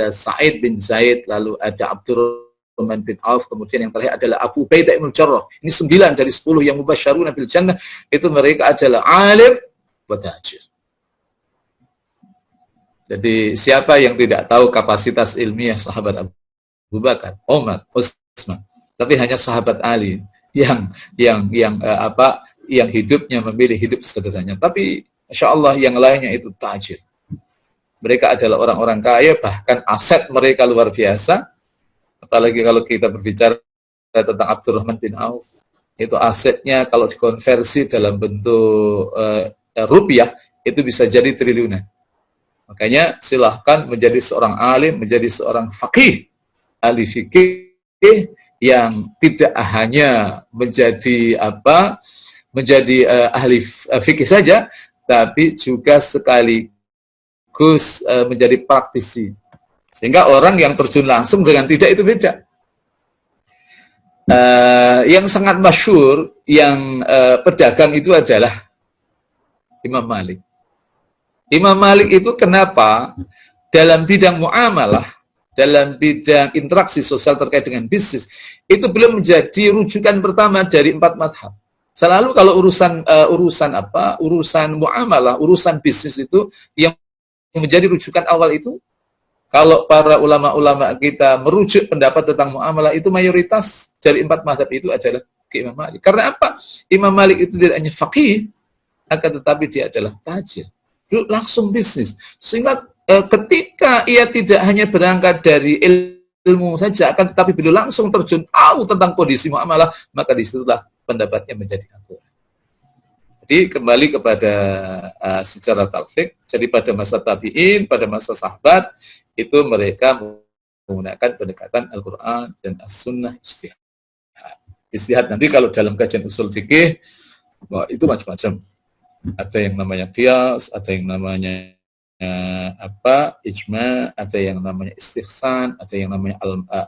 [SPEAKER 2] Sa'id bin Zaid, lalu ada Abdurrahman bin Auf, kemudian yang terakhir adalah Abu Ubaidah bin Jarrah. Ini 9 dari 10 yang mubasysyaruna bil jannah, itu mereka adalah alim wa tajir. Jadi siapa yang tidak tahu kapasitas ilmiah sahabat Abu Bakar, Umar, Utsman, tapi hanya sahabat Ali yang hidupnya memilih hidup sederhana. Tapi insya Allah yang lainnya itu tajir. Mereka adalah orang-orang kaya, bahkan aset mereka luar biasa. Apalagi kalau kita berbicara tentang Abdurrahman bin Auf, itu asetnya kalau dikonversi dalam bentuk rupiah itu bisa jadi triliunan. Makanya silahkan menjadi seorang alim, menjadi seorang faqih, ahli fikih yang tidak hanya menjadi ahli fikih saja, tapi juga sekaligus menjadi praktisi. Sehingga orang yang terjun langsung dengan tidak itu beda. Yang sangat masyhur, yang pedagang itu adalah Imam Malik. Imam Malik itu kenapa dalam bidang muamalah, dalam bidang interaksi sosial terkait dengan bisnis, itu belum menjadi rujukan pertama dari 4 madhab. Selalu kalau urusan muamalah, urusan bisnis itu yang menjadi rujukan awal itu, kalau para ulama-ulama kita merujuk pendapat tentang muamalah itu mayoritas dari 4 mazhab itu adalah ke Imam Malik. Karena apa? Imam Malik itu tidak hanya faqih, akan tetapi dia adalah tajir. Langsung bisnis. Sehingga ketika ia tidak hanya berangkat dari ilmu saja, akan tetapi beliau langsung terjun tahu tentang kondisi muamalah, maka disitulah pendapatnya menjadi akurat. Jadi kembali kepada sejarah talfiq, jadi pada masa tabi'in, pada masa sahabat, itu mereka menggunakan pendekatan Al-Quran dan As-Sunnah istihad. Istihad nanti kalau dalam kajian usul fikih, itu macam-macam. Ada yang namanya qiyas, ada yang namanya ijma, ada yang namanya istihsan, ada yang namanya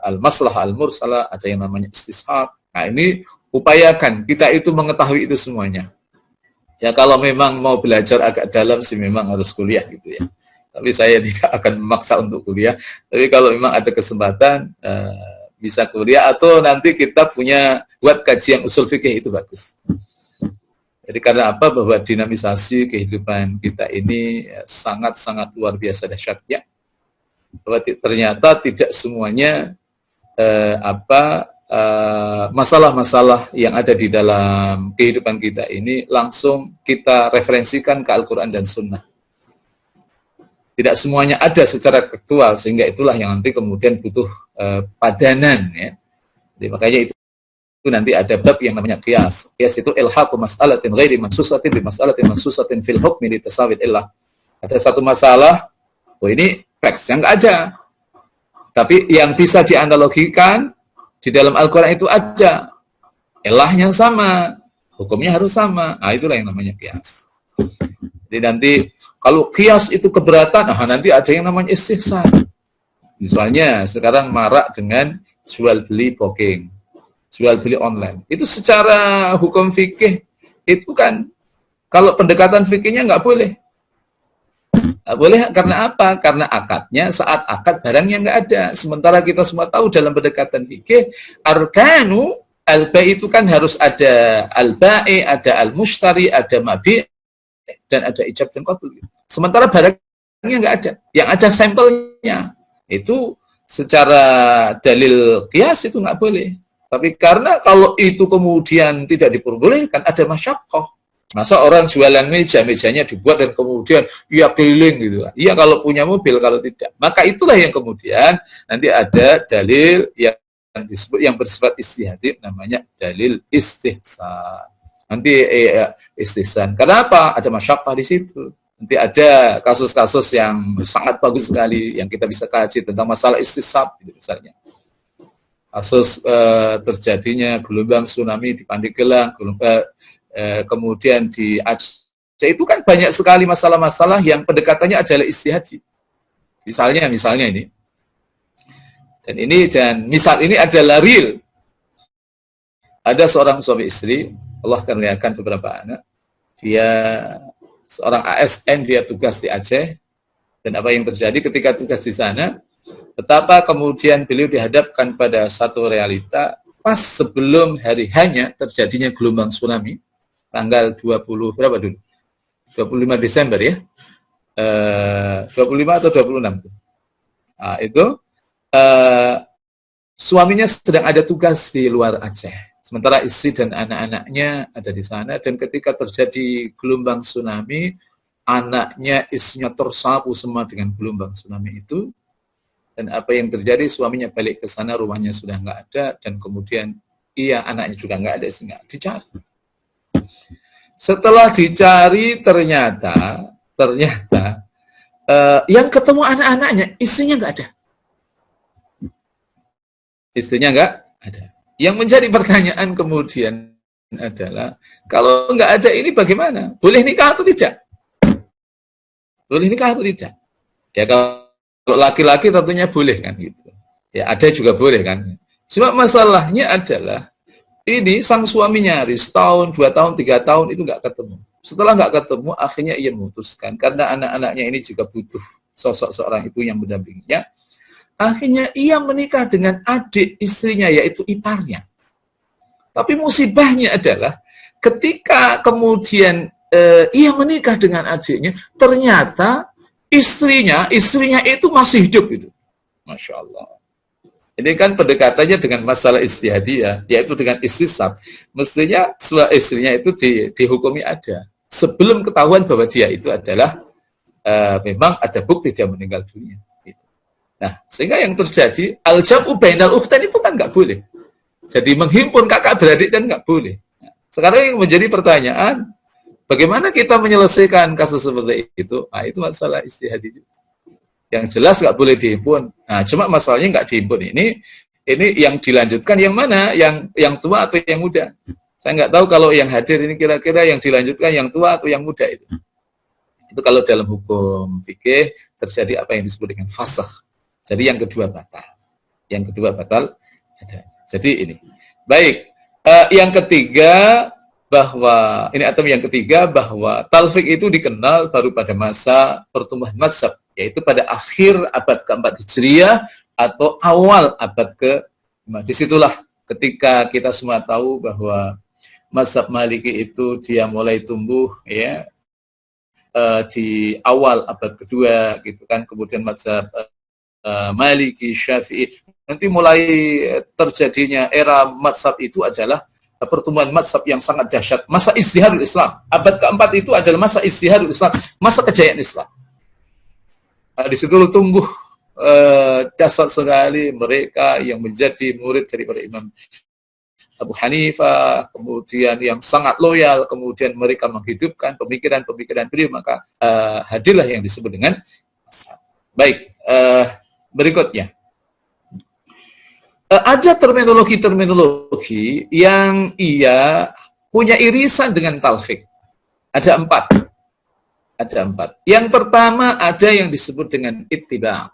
[SPEAKER 2] al-maslah al-mursalah, ada yang namanya istishab. Nah ini upayakan kita itu mengetahui itu semuanya. Ya kalau memang mau belajar agak dalam sih memang harus kuliah gitu ya. Tapi saya tidak akan memaksa untuk kuliah. Tapi kalau memang ada kesempatan bisa kuliah atau nanti kita buat kajian usul fikih itu bagus. Jadi karena apa? Bahwa dinamisasi kehidupan kita ini sangat-sangat luar biasa dahsyatnya. Bahwa ternyata tidak semuanya masalah-masalah yang ada di dalam kehidupan kita ini langsung kita referensikan ke Al-Quran dan Sunnah. Tidak semuanya ada secara tekstual, sehingga itulah yang nanti kemudian butuh padanan. Ya. Jadi makanya itu nanti ada bab yang namanya qiyas. Qiyas itu ilhaqu mas'alatin ghairi mansusatin bi mas'alatin mansusatin fil hukmi li tasawid illah. Ada satu masalah, ini teks yang nggak ada. Tapi yang bisa dianalogikan di dalam Al-Quran itu ada. Ilahnya sama, hukumnya harus sama. Nah, itulah yang namanya qiyas. Jadi nanti kalau qiyas itu keberatan, nanti ada yang namanya istihsan. Misalnya sekarang marak dengan jual beli booking, jual beli online. Itu secara hukum fikih itu kan kalau pendekatan fikihnya nggak boleh. Nggak boleh karena apa? Karena akadnya saat akad barangnya nggak ada. Sementara kita semua tahu dalam pendekatan fikih arkanu al-bai itu kan harus ada al-bai, ada al-mushtari, ada mabi' dan ada ijab dan qabul. Sementara barangnya nggak ada. Yang ada sampelnya. Itu secara dalil qiyas itu nggak boleh. Tapi karena kalau itu kemudian tidak diperbolehkan, ada masyaqqah. Masa orang jualan meja, mejanya dibuat dan kemudian ia keliling gitu. Iya kalau punya mobil, kalau tidak. Maka itulah yang kemudian nanti ada dalil yang disebut yang bersifat istihadi, namanya dalil istihsan. Nanti istihsan. Kenapa? Ada masyaqqah di situ. Nanti ada kasus-kasus yang sangat bagus sekali yang kita bisa kaji tentang masalah istishab gitu misalnya. Kasus terjadinya gelombang tsunami di Pandeglang, kemudian di Aceh itu kan banyak sekali masalah-masalah yang pendekatannya adalah istihadi. Misalnya ini. Dan misal ini adalah real. Ada seorang suami istri, Allah karuniakan beberapa anak. Dia seorang ASN, dia tugas di Aceh, dan apa yang terjadi ketika tugas di sana, betapa kemudian beliau dihadapkan pada satu realita, pas sebelum hari hanya terjadinya gelombang tsunami, tanggal 20, berapa dulu? 25 Desember ya? 25 atau 26 tuh. Nah, itu suaminya sedang ada tugas di luar Aceh. Sementara istri dan anak-anaknya ada di sana, dan ketika terjadi gelombang tsunami, anaknya, istrinya tersapu semua dengan gelombang tsunami itu, dan apa yang terjadi, suaminya balik ke sana, rumahnya sudah nggak ada, dan kemudian anaknya juga nggak ada, sehingga dicari. Setelah dicari, ternyata yang ketemu anak-anaknya, istrinya nggak ada. Istrinya nggak ada. Yang menjadi pertanyaan kemudian adalah, kalau nggak ada ini bagaimana? Boleh nikah atau tidak? Boleh nikah atau tidak? Ya kalau laki-laki tentunya boleh kan gitu. Ya ada juga boleh kan. Cuma masalahnya adalah, ini sang suami nyaris tahun, 2 tahun, 3 tahun itu nggak ketemu. Setelah nggak ketemu, akhirnya ia memutuskan karena anak-anaknya ini juga butuh sosok seorang ibu yang mendampinginya. Akhirnya ia menikah dengan adik istrinya, yaitu iparnya. Tapi musibahnya adalah ketika kemudian ia menikah dengan adiknya, ternyata istrinya itu masih hidup itu. Masya Allah. Ini kan pendekatannya dengan masalah istihadiyah, yaitu dengan istisab. Mestinya istrinya itu dihukumi ada. Sebelum ketahuan bahwa dia itu adalah memang ada bukti dia meninggal dunia. Nah, sehingga yang terjadi, al-jam'u bainal ukhtain itu kan nggak boleh. Jadi menghimpun kakak beradik dan nggak boleh. Nah, sekarang yang menjadi pertanyaan, bagaimana kita menyelesaikan kasus seperti itu? Nah, itu masalah istihadiyah. Yang jelas nggak boleh dihimpun. Nah, cuma masalahnya nggak dihimpun ini yang dilanjutkan yang mana? Yang tua atau yang muda? Saya nggak tahu kalau yang hadir ini kira-kira yang dilanjutkan yang tua atau yang muda itu. Itu kalau dalam hukum fikih terjadi apa yang disebut dengan fasakh. Jadi yang kedua batal. Yang kedua batal ada. Jadi ini. Baik. Yang ketiga bahwa talfik itu dikenal baru pada masa pertumbuhan mazhab, yaitu pada akhir abad ke-4 Hijriah atau awal abad ke-5. Disitulah ketika kita semua tahu bahwa mazhab Maliki itu dia mulai tumbuh ya di awal abad kedua gitu kan, kemudian mazhab Maliki, Syafi'i, nanti mulai terjadinya era mazhab itu adalah pertumbuhan mazhab yang sangat dahsyat, masa ijtihadul Islam. Abad ke-4 itu adalah masa ijtihadul Islam, masa kejayaan Islam. Di situ tumbuh dasar sekali mereka yang menjadi murid daripada Imam Abu Hanifah, kemudian yang sangat loyal, kemudian mereka menghidupkan pemikiran-pemikiran beliau, maka hadirlah yang disebut dengan mazhab. Baik, berikutnya. Ada terminologi-terminologi yang ia punya irisan dengan talfik. Ada empat. Yang pertama ada yang disebut dengan ittiba.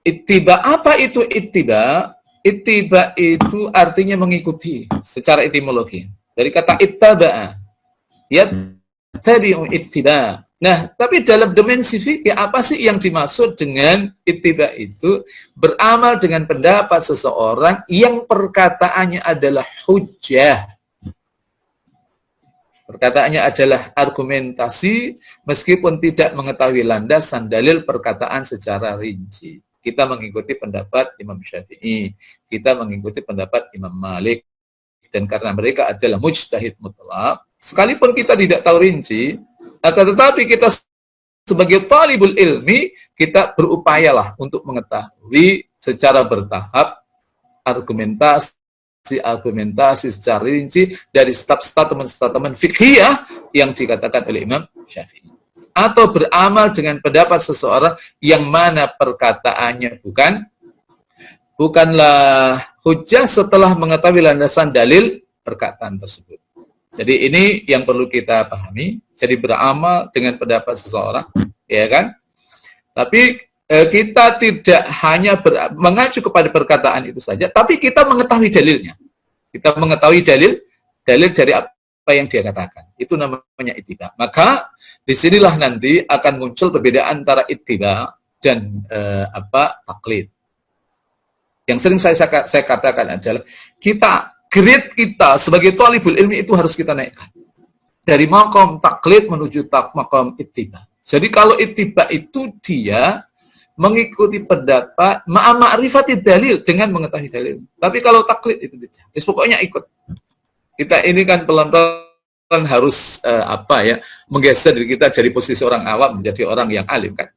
[SPEAKER 2] Ittiba, apa itu ittiba? Ittiba itu artinya mengikuti secara etimologi. Dari kata ittaba'a. Yattabi'u ittiba. Nah, tapi dalam dimensi fikih, apa sih yang dimaksud dengan ittiba itu? Beramal dengan pendapat seseorang yang perkataannya adalah hujjah. Perkataannya adalah argumentasi, meskipun tidak mengetahui landasan dalil perkataan secara rinci. Kita mengikuti pendapat Imam Syafi'i, kita mengikuti pendapat Imam Malik, dan karena mereka adalah mujtahid mutlak, sekalipun kita tidak tahu rinci, tetapi kita sebagai talibul ilmi, kita berupayalah untuk mengetahui secara bertahap argumentasi secara rinci dari statement fikhiyah yang dikatakan oleh Imam Syafi'i. Atau beramal dengan pendapat seseorang yang mana perkataannya bukanlah hujjah setelah mengetahui landasan dalil perkataan tersebut. Jadi ini yang perlu kita pahami. Jadi beramal dengan pendapat seseorang, ya kan? Tapi kita tidak hanya mengacu kepada perkataan itu saja, tapi kita mengetahui dalilnya. Kita mengetahui dalil dari apa yang dia katakan. Itu namanya ittiba. Maka disinilah nanti akan muncul perbedaan antara ittiba dan taklid. Yang sering saya katakan adalah grade kita sebagai thalibul ilmi itu harus kita naikkan. Dari maqam taklid menuju maqam ittiba. Jadi kalau ittiba itu dia mengikuti pendapat ma'rifati dalil dengan mengetahui dalil. Tapi kalau taklid itu tidak. Pokoknya ikut. Kita ini kan pelan-pelan harus menggeser diri kita dari posisi orang awam menjadi orang yang alim kan.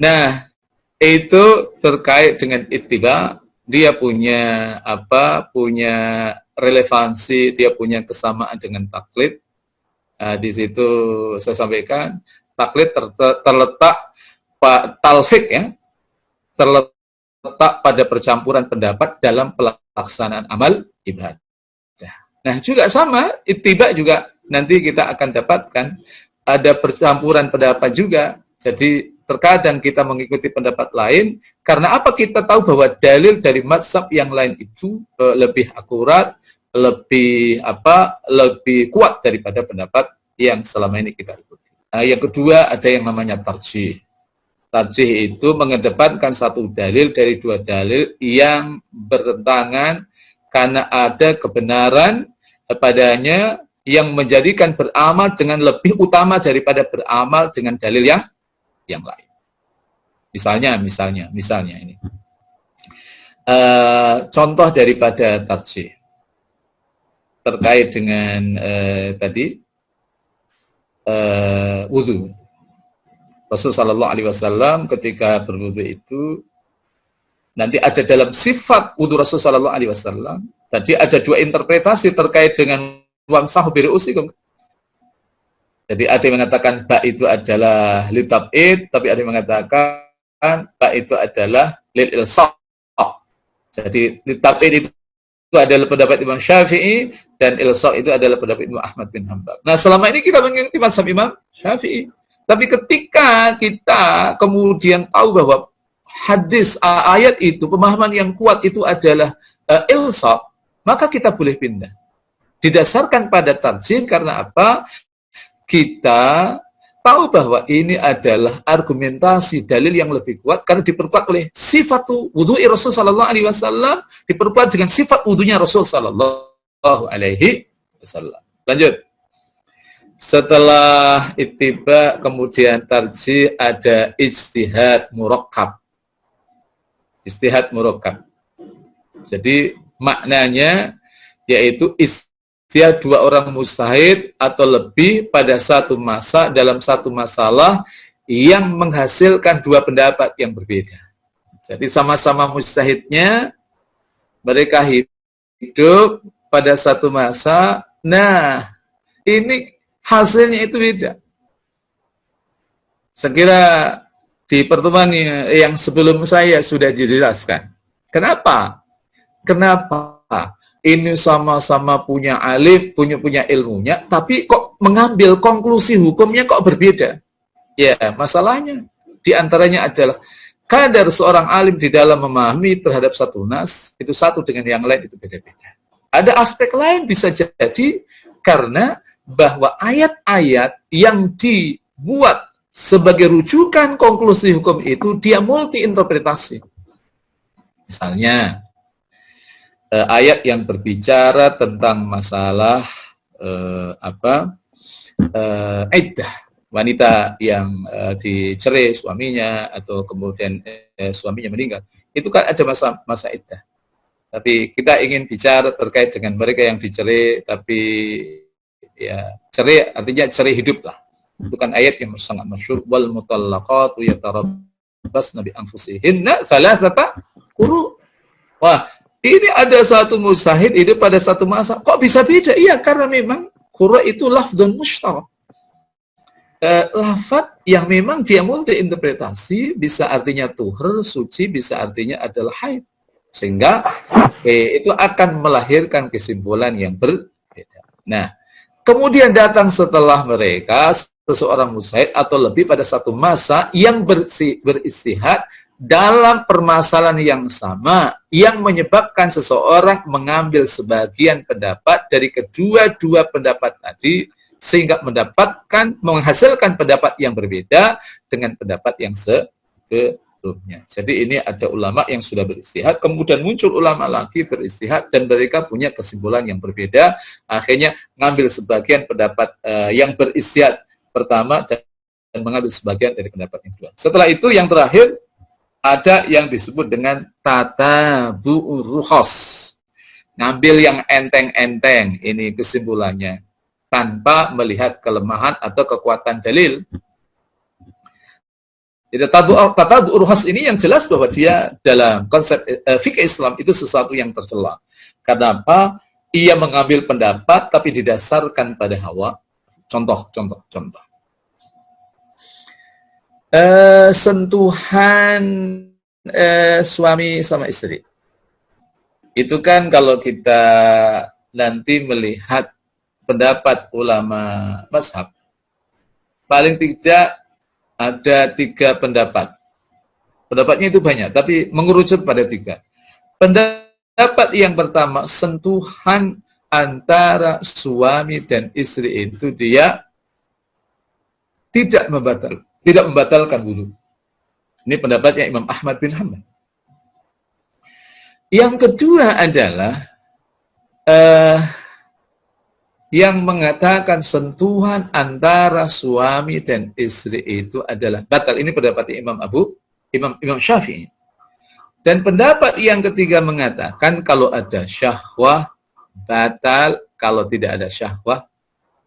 [SPEAKER 2] Nah, itu terkait dengan ittiba, dia punya relevansi, dia punya kesamaan dengan taklid. Di situ saya sampaikan taklid terletak talfik ya, terletak pada percampuran pendapat dalam pelaksanaan amal ibadah. Nah, juga sama, ittiba juga nanti kita akan dapatkan ada percampuran pendapat juga. Jadi terkadang kita mengikuti pendapat lain karena apa? Kita tahu bahwa dalil dari mazhab yang lain itu lebih akurat, lebih kuat daripada pendapat yang selama ini kita ikuti. Yang kedua, ada yang namanya tarjih. Tarjih itu mengedepankan satu dalil dari dua dalil yang bertentangan karena ada kebenaran padanya yang menjadikan beramal dengan lebih utama daripada beramal dengan dalil yang lain. Misalnya ini. Contoh daripada tarjih terkait dengan wudu. Rasulullah Shallallahu Alaihi Wasallam ketika berwudu itu nanti ada dalam sifat wudu Rasulullah Shallallahu Alaihi Wasallam. Tadi ada dua interpretasi terkait dengan wamsahu bi ru'usikum. Jadi ada yang mengatakan ba itu adalah litab'id, tapi ada yang mengatakan ba itu adalah lil ilsaq. Jadi litab'id itu adalah pendapat Imam Syafi'i dan ilsaq itu adalah pendapat Imam Ahmad bin Hanbal. Nah, selama ini kita mengikuti mazhab Imam Syafi'i. Tapi ketika kita kemudian tahu bahwa hadis ayat itu, pemahaman yang kuat itu adalah ilsaq, maka kita boleh pindah. Didasarkan pada tarjih karena apa? Kita tahu bahwa ini adalah argumentasi dalil yang lebih kuat karena diperkuat oleh sifat wudu'i Rasul sallallahu alaihi wasallam, diperkuat dengan sifat wudunya Rasul sallallahu alaihi wasallam. Lanjut. Setelah ittiba kemudian tarjih ada ijtihad murakkab. Ijtihad murakkab. Jadi maknanya yaitu ijtihad dua orang mujtahid atau lebih pada satu masa dalam satu masalah yang menghasilkan dua pendapat yang berbeda. Jadi sama-sama mujtahidnya mereka hidup pada satu masa. Nah, ini hasilnya itu beda. Sekira di pertemuan yang sebelum saya sudah dijelaskan. Kenapa? Ini sama-sama punya alim, punya ilmunya, tapi kok mengambil konklusi hukumnya kok berbeda? Ya, masalahnya di antaranya adalah kadar seorang alim di dalam memahami terhadap satu nas, itu satu dengan yang lain itu beda-beda. Ada aspek lain bisa jadi karena bahwa ayat-ayat yang dibuat sebagai rujukan konklusi hukum itu dia multi interpretasi. Misalnya ayat yang berbicara tentang masalah iddah, wanita yang dicerai suaminya atau kemudian suaminya meninggal, itu kan ada masa iddah. Tapi kita ingin bicara terkait dengan mereka yang dicerai tapi ya cerai artinya cerai hidup lah. Itu kan ayat yang sangat masyhur, wal mutallaqatu yatarabbasna bi anfusihinna thalathata quru. Wah, ini ada satu mujtahid hidup pada satu masa. Kok bisa beda? Iya, karena memang quru itu lafdzun mushtarak. Lafaz yang memang dia multi interpretasi, bisa artinya tuhur, suci, bisa artinya adalah haid. Sehingga itu akan melahirkan kesimpulan yang berbeda. Nah, kemudian datang setelah mereka seseorang mujtahid atau lebih pada satu masa yang beristihad dalam permasalahan yang sama yang menyebabkan seseorang mengambil sebagian pendapat dari kedua-dua pendapat tadi sehingga menghasilkan pendapat yang berbeda dengan pendapat yang sebelumnya. Jadi ini ada ulama yang sudah beristihad, kemudian muncul ulama lagi beristihad dan mereka punya kesimpulan yang berbeda, akhirnya ngambil sebagian pendapat yang beristihad pertama dan mengambil sebagian dari pendapat yang kedua. Setelah itu yang terakhir ada yang disebut dengan tatabu'ur rukhas. Ngambil yang enteng-enteng, ini kesimpulannya tanpa melihat kelemahan atau kekuatan dalil. Jadi tatabu'ur rukhas ini yang jelas bahwa dia dalam konsep fikih Islam itu sesuatu yang tercela. Kenapa? Ia mengambil pendapat tapi didasarkan pada hawa. Contoh. Sentuhan suami sama istri. Itu kan kalau kita nanti melihat pendapat ulama mazhab, paling tidak ada 3 pendapat. Pendapatnya itu banyak, tapi mengerucut pada 3. Pendapat yang pertama, sentuhan antara suami dan istri itu dia tidak membatalkan wudu. Ini pendapatnya Imam Ahmad bin Hanbal. Yang kedua adalah yang mengatakan sentuhan antara suami dan istri itu adalah batal. Ini pendapatnya Imam Syafi'i. Dan pendapat yang ketiga mengatakan kalau ada syahwah batal, kalau tidak ada syahwah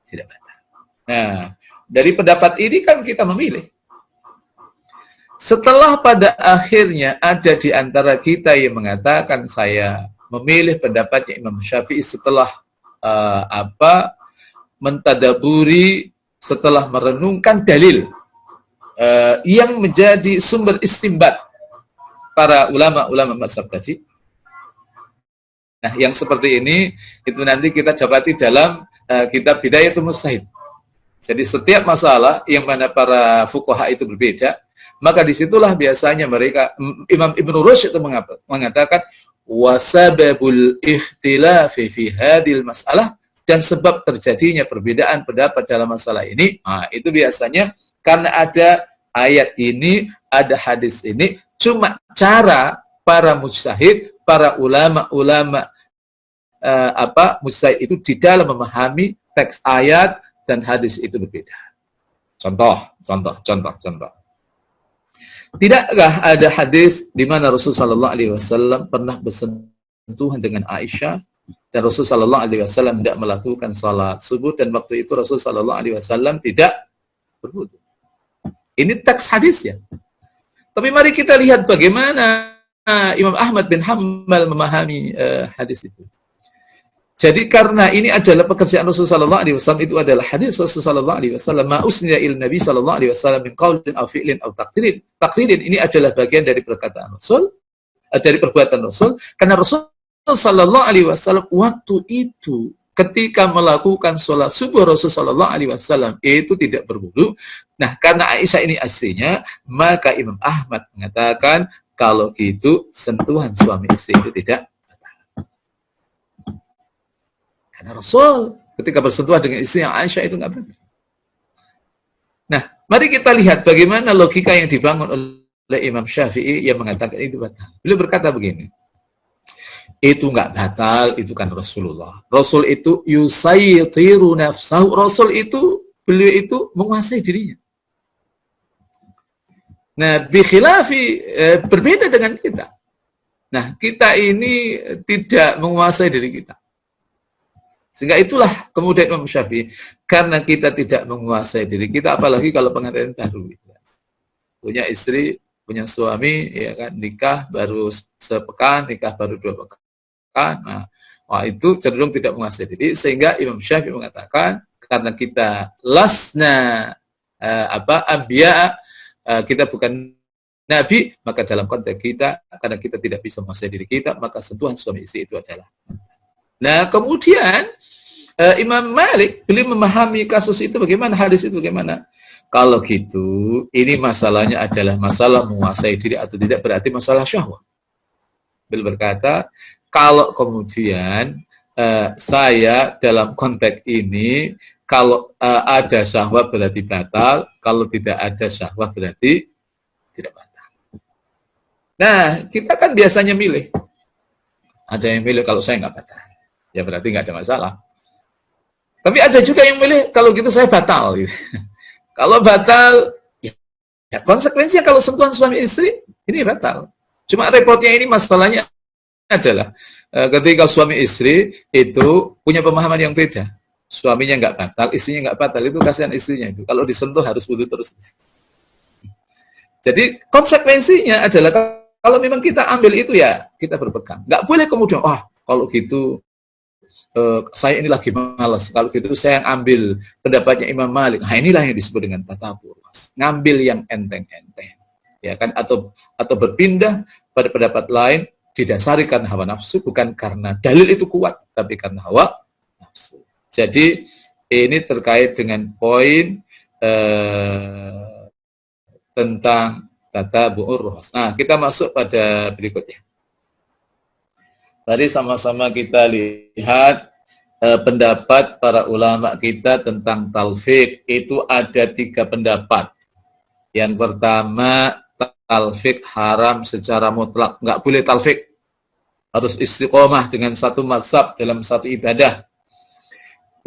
[SPEAKER 2] tidak batal. Nah, dari pendapat ini kan kita memilih. Setelah pada akhirnya ada di antara kita yang mengatakan saya memilih pendapatnya Imam Syafi'i setelah mentadaburi, setelah merenungkan dalil yang menjadi sumber istinbat para ulama-ulama mazhab tadi. Nah, yang seperti ini itu nanti kita dapati dalam kitab Bidayatul Mujtahid. Jadi setiap masalah yang mana para fuqaha itu berbeda, maka disitulah biasanya mereka Imam Ibnu Rushd itu mengatakan wasababul ikhtilafi fi hadhil masalah, dan sebab terjadinya perbedaan pendapat dalam masalah ini, itu biasanya karena ada ayat ini, ada hadis ini, cuma cara para mujtahid, para ulama-ulama mujtahid itu di dalam memahami teks ayat dan hadis itu berbeda. Contoh. Tidakkah ada hadis di mana Rasulullah SAW pernah bersentuhan dengan Aisyah dan Rasulullah SAW tidak melakukan salat subuh, dan waktu itu Rasulullah SAW tidak berwudu. Ini teks hadis ya. Tapi mari kita lihat bagaimana Imam Ahmad bin Hanbal memahami hadis itu. Jadi karena ini adalah pekerjaan Rasulullah SAW, itu adalah hadis Rasulullah SAW, ma'usniya il Nabi SAW min qawlin aw fi'lin aw taqdirin. Taqdirin ini adalah bagian dari perkataan Rasul, dari perbuatan Rasul, karena Rasul Sallallahu Alaihi Wasallam waktu itu ketika melakukan sholat subuh Rasulullah SAW itu tidak berwudu. Nah, karena Aisyah ini aslinya, maka Imam Ahmad mengatakan kalau gitu sentuhan suami istri itu tidak batal. Karena Rasul ketika bersentuhan dengan istri yang Aisyah itu nggak benar. Nah, mari kita lihat bagaimana logika yang dibangun oleh Imam Syafi'i yang mengatakan itu batal. Beliau berkata begini, itu enggak batal, itu kan Rasulullah. Rasul itu yusaytiru nafsahu. Rasul itu, beliau itu menguasai dirinya. Nah, bikhilafi berbeda dengan kita. Nah, kita ini tidak menguasai diri kita. Sehingga itulah kemudian Imam Syafi'i, karena kita tidak menguasai diri kita, apalagi kalau pengantin baru. Punya istri, punya suami, ya kan, nikah baru sepekan, nikah baru 2 pekan. Nah, itu cenderung tidak menguasai diri, sehingga Imam Syafi'i mengatakan karena kita lasna anbiya, kita bukan nabi, maka dalam konteks kita karena kita tidak bisa menguasai diri kita, maka sentuhan suami istri itu adalah. Nah, kemudian Imam Malik beliau memahami kasus itu bagaimana, hadis itu bagaimana. Kalau gitu, ini masalahnya adalah masalah menguasai diri atau tidak, berarti masalah syahwat. Beliau berkata, kalau kemudian saya dalam konteks ini, kalau ada syahwat berarti batal, kalau tidak ada syahwat berarti tidak batal. Nah, kita kan biasanya milih. Ada yang milih kalau saya nggak batal, ya berarti nggak ada masalah. Tapi ada juga yang milih kalau gitu saya batal. Gitu. Kalau batal, ya konsekuensinya kalau sentuhan suami istri ini batal. Cuma repotnya ini masalahnya adalah ketika suami istri itu punya pemahaman yang beda. Suaminya nggak batal, istrinya nggak batal, itu kasihan istrinya itu. Kalau disentuh harus wudu terus. Jadi konsekuensinya adalah kalau memang kita ambil itu ya kita berpegang. Nggak boleh kemudian, kalau gitu saya ini lagi malas. Kalau gitu saya ambil pendapatnya Imam Malik. Nah, inilah yang disebut dengan tatabur. Ngambil yang enteng-enteng, ya kan? Atau berpindah pada pendapat lain didasari karena hawa nafsu, bukan karena dalil itu kuat, tapi karena hawa nafsu. Jadi ini terkait dengan poin tentang tatabu'ur ruhs. Nah, kita masuk pada berikutnya. Tadi sama-sama kita lihat pendapat para ulama kita tentang talfik itu ada 3 pendapat. Yang pertama, talfik haram secara mutlak, nggak boleh talfik, harus istiqomah dengan satu mazhab dalam satu ibadah.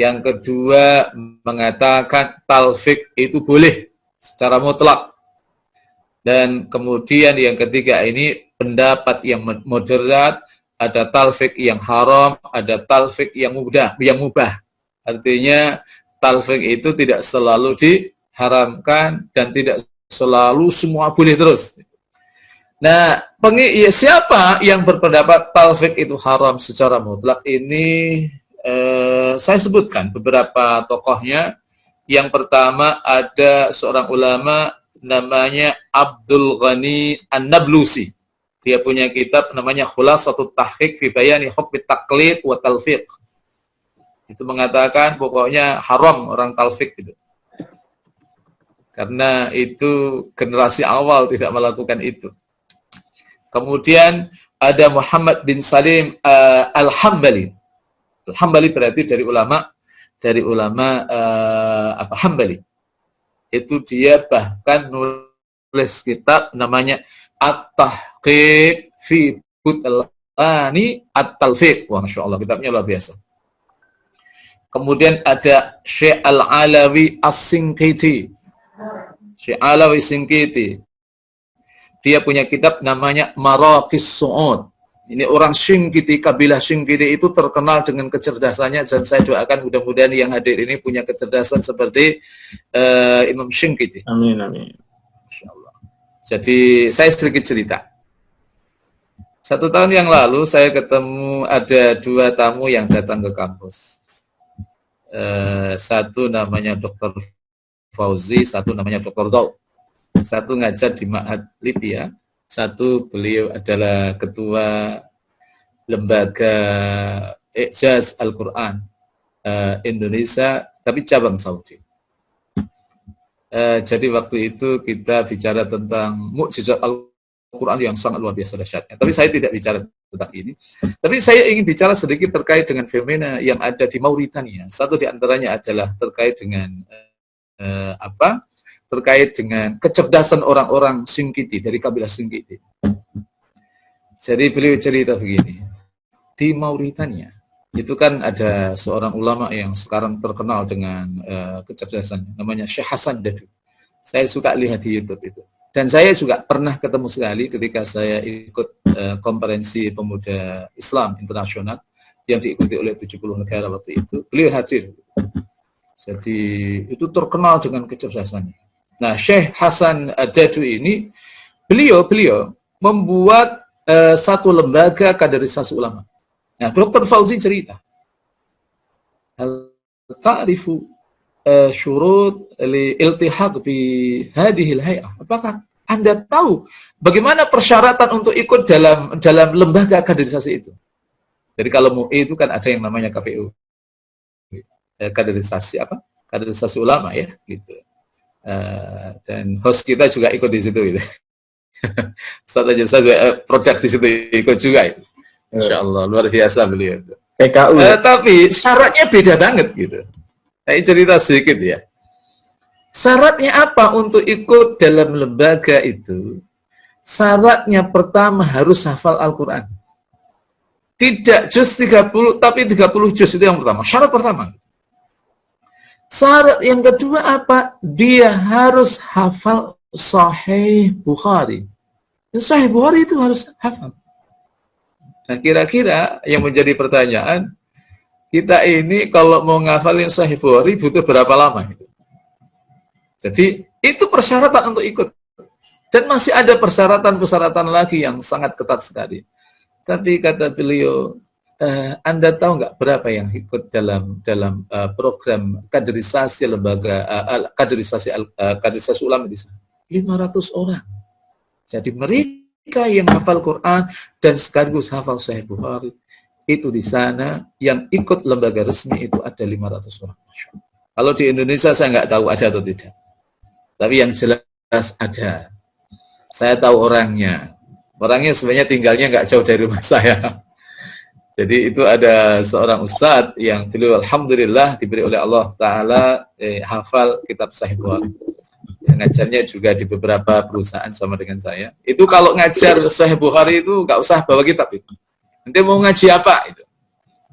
[SPEAKER 2] Yang kedua mengatakan talfik itu boleh secara mutlak. Dan kemudian yang ketiga ini pendapat yang moderat, ada talfik yang haram, ada talfik yang mubah. Artinya talfik itu tidak selalu diharamkan dan tidak selalu semua boleh terus. Nah, siapa yang berpendapat talfik itu haram secara mutlak ini saya sebutkan beberapa tokohnya. Yang pertama ada seorang ulama namanya Abdul Ghani An-Nablusi. Dia punya kitab namanya Khulasatut Tahqiq fi Bayani Hukmi Taqlid wa Talfiq. Itu mengatakan pokoknya haram orang talfik gitu. Karena itu generasi awal tidak melakukan itu. Kemudian ada Muhammad bin Salim Al-Hambali. Al-Hambali berarti dari ulama Hambali. Itu dia bahkan nulis kitab namanya At-Tahqiq fi Butlani At-Talfiq. Wah, Masya Allah, kitabnya luar biasa. Kemudian ada Syekh Al-Alawi As-Sinqiti. Syekh Alawi Sinqiti. Dia punya kitab namanya Maraqis Su'ud. Ini orang Sinqiti, kabilah Sinqiti itu terkenal dengan kecerdasannya, dan saya doakan mudah-mudahan yang hadir ini punya kecerdasan seperti Imam Sinqiti.
[SPEAKER 1] Amin, amin.
[SPEAKER 2] Jadi saya sedikit cerita. 1 tahun yang lalu saya ketemu ada 2 tamu yang datang ke kampus. Satu namanya Dr. Fauzi, satu namanya Dr. Daud. Satu ngajar di Ma'had Libya, satu beliau adalah ketua lembaga Ijaz Al-Quran Indonesia, tapi cabang Saudi. Jadi waktu itu kita bicara tentang mukjizat Al-Quran yang sangat luar biasa dahsyatnya. Tapi saya tidak bicara tentang ini. Tapi saya ingin bicara sedikit terkait dengan fenomena yang ada di Mauritania. Satu di antaranya adalah terkait dengan terkait dengan kecerdasan orang-orang Sinqiti, dari kabilah Sinqiti. Jadi beliau cerita begini. Di Mauritania itu kan ada seorang ulama yang sekarang terkenal dengan kecerdasannya, namanya Syekh Hasan Dadu. Saya suka lihat di YouTube itu. Dan saya juga pernah ketemu sekali ketika saya ikut konferensi pemuda Islam internasional yang diikuti oleh 70 negara waktu itu. Beliau hadir. Jadi itu terkenal dengan kecerdasannya. Nah, Syekh Hasan Dadu ini, beliau membuat satu lembaga kaderisasi ulama. Nah, Dr. Fauzi cerita, hal ta'rifu syurut li iltihaq bi hadhil hay'ah. Apakah Anda tahu bagaimana persyaratan untuk ikut dalam lembaga kaderisasi itu? Jadi kalau MUI itu kan ada yang namanya KPU. Kaderisasi apa? Kaderisasi ulama ya, gitu. Dan host kita juga ikut di situ gitu. Ustaz aja saya produk di situ ikut juga itu. Insya Allah, luar biasa beliau.
[SPEAKER 1] PKU.
[SPEAKER 2] Tapi syaratnya beda banget gitu. Saya cerita sedikit ya. Syaratnya apa untuk ikut dalam lembaga itu? Syaratnya pertama harus hafal Al-Quran. Tidak juz 30, tapi 30 juz itu yang pertama. Syarat pertama. Syarat yang kedua apa? Dia harus hafal Sahih Bukhari. Sahih Bukhari itu harus hafal. Nah, kira-kira yang menjadi pertanyaan, kita ini kalau mau ngafalin Sahih Bukhari butuh berapa lama? Jadi, itu persyaratan untuk ikut. Dan masih ada persyaratan-persyaratan lagi yang sangat ketat sekali. Tapi kata beliau, Anda tahu nggak berapa yang ikut dalam program kaderisasi lembaga kaderisasi ulama di sana? 500 orang. Jadi mereka yang hafal Quran dan sekaligus hafal Sahih Bukhari itu di sana yang ikut lembaga resmi itu ada 500 orang. Kalau di Indonesia saya nggak tahu ada atau tidak. Tapi yang jelas ada. Saya tahu orangnya. Orangnya sebenarnya tinggalnya nggak jauh dari rumah saya. Jadi itu ada seorang ustadz yang beliau alhamdulillah diberi oleh Allah Ta'ala hafal kitab Sahih Bukhari. Ngajarnya juga di beberapa perusahaan sama dengan saya. Itu kalau ngajar Sahih Bukhari itu nggak usah bawa kitab itu. Nanti mau ngaji apa itu?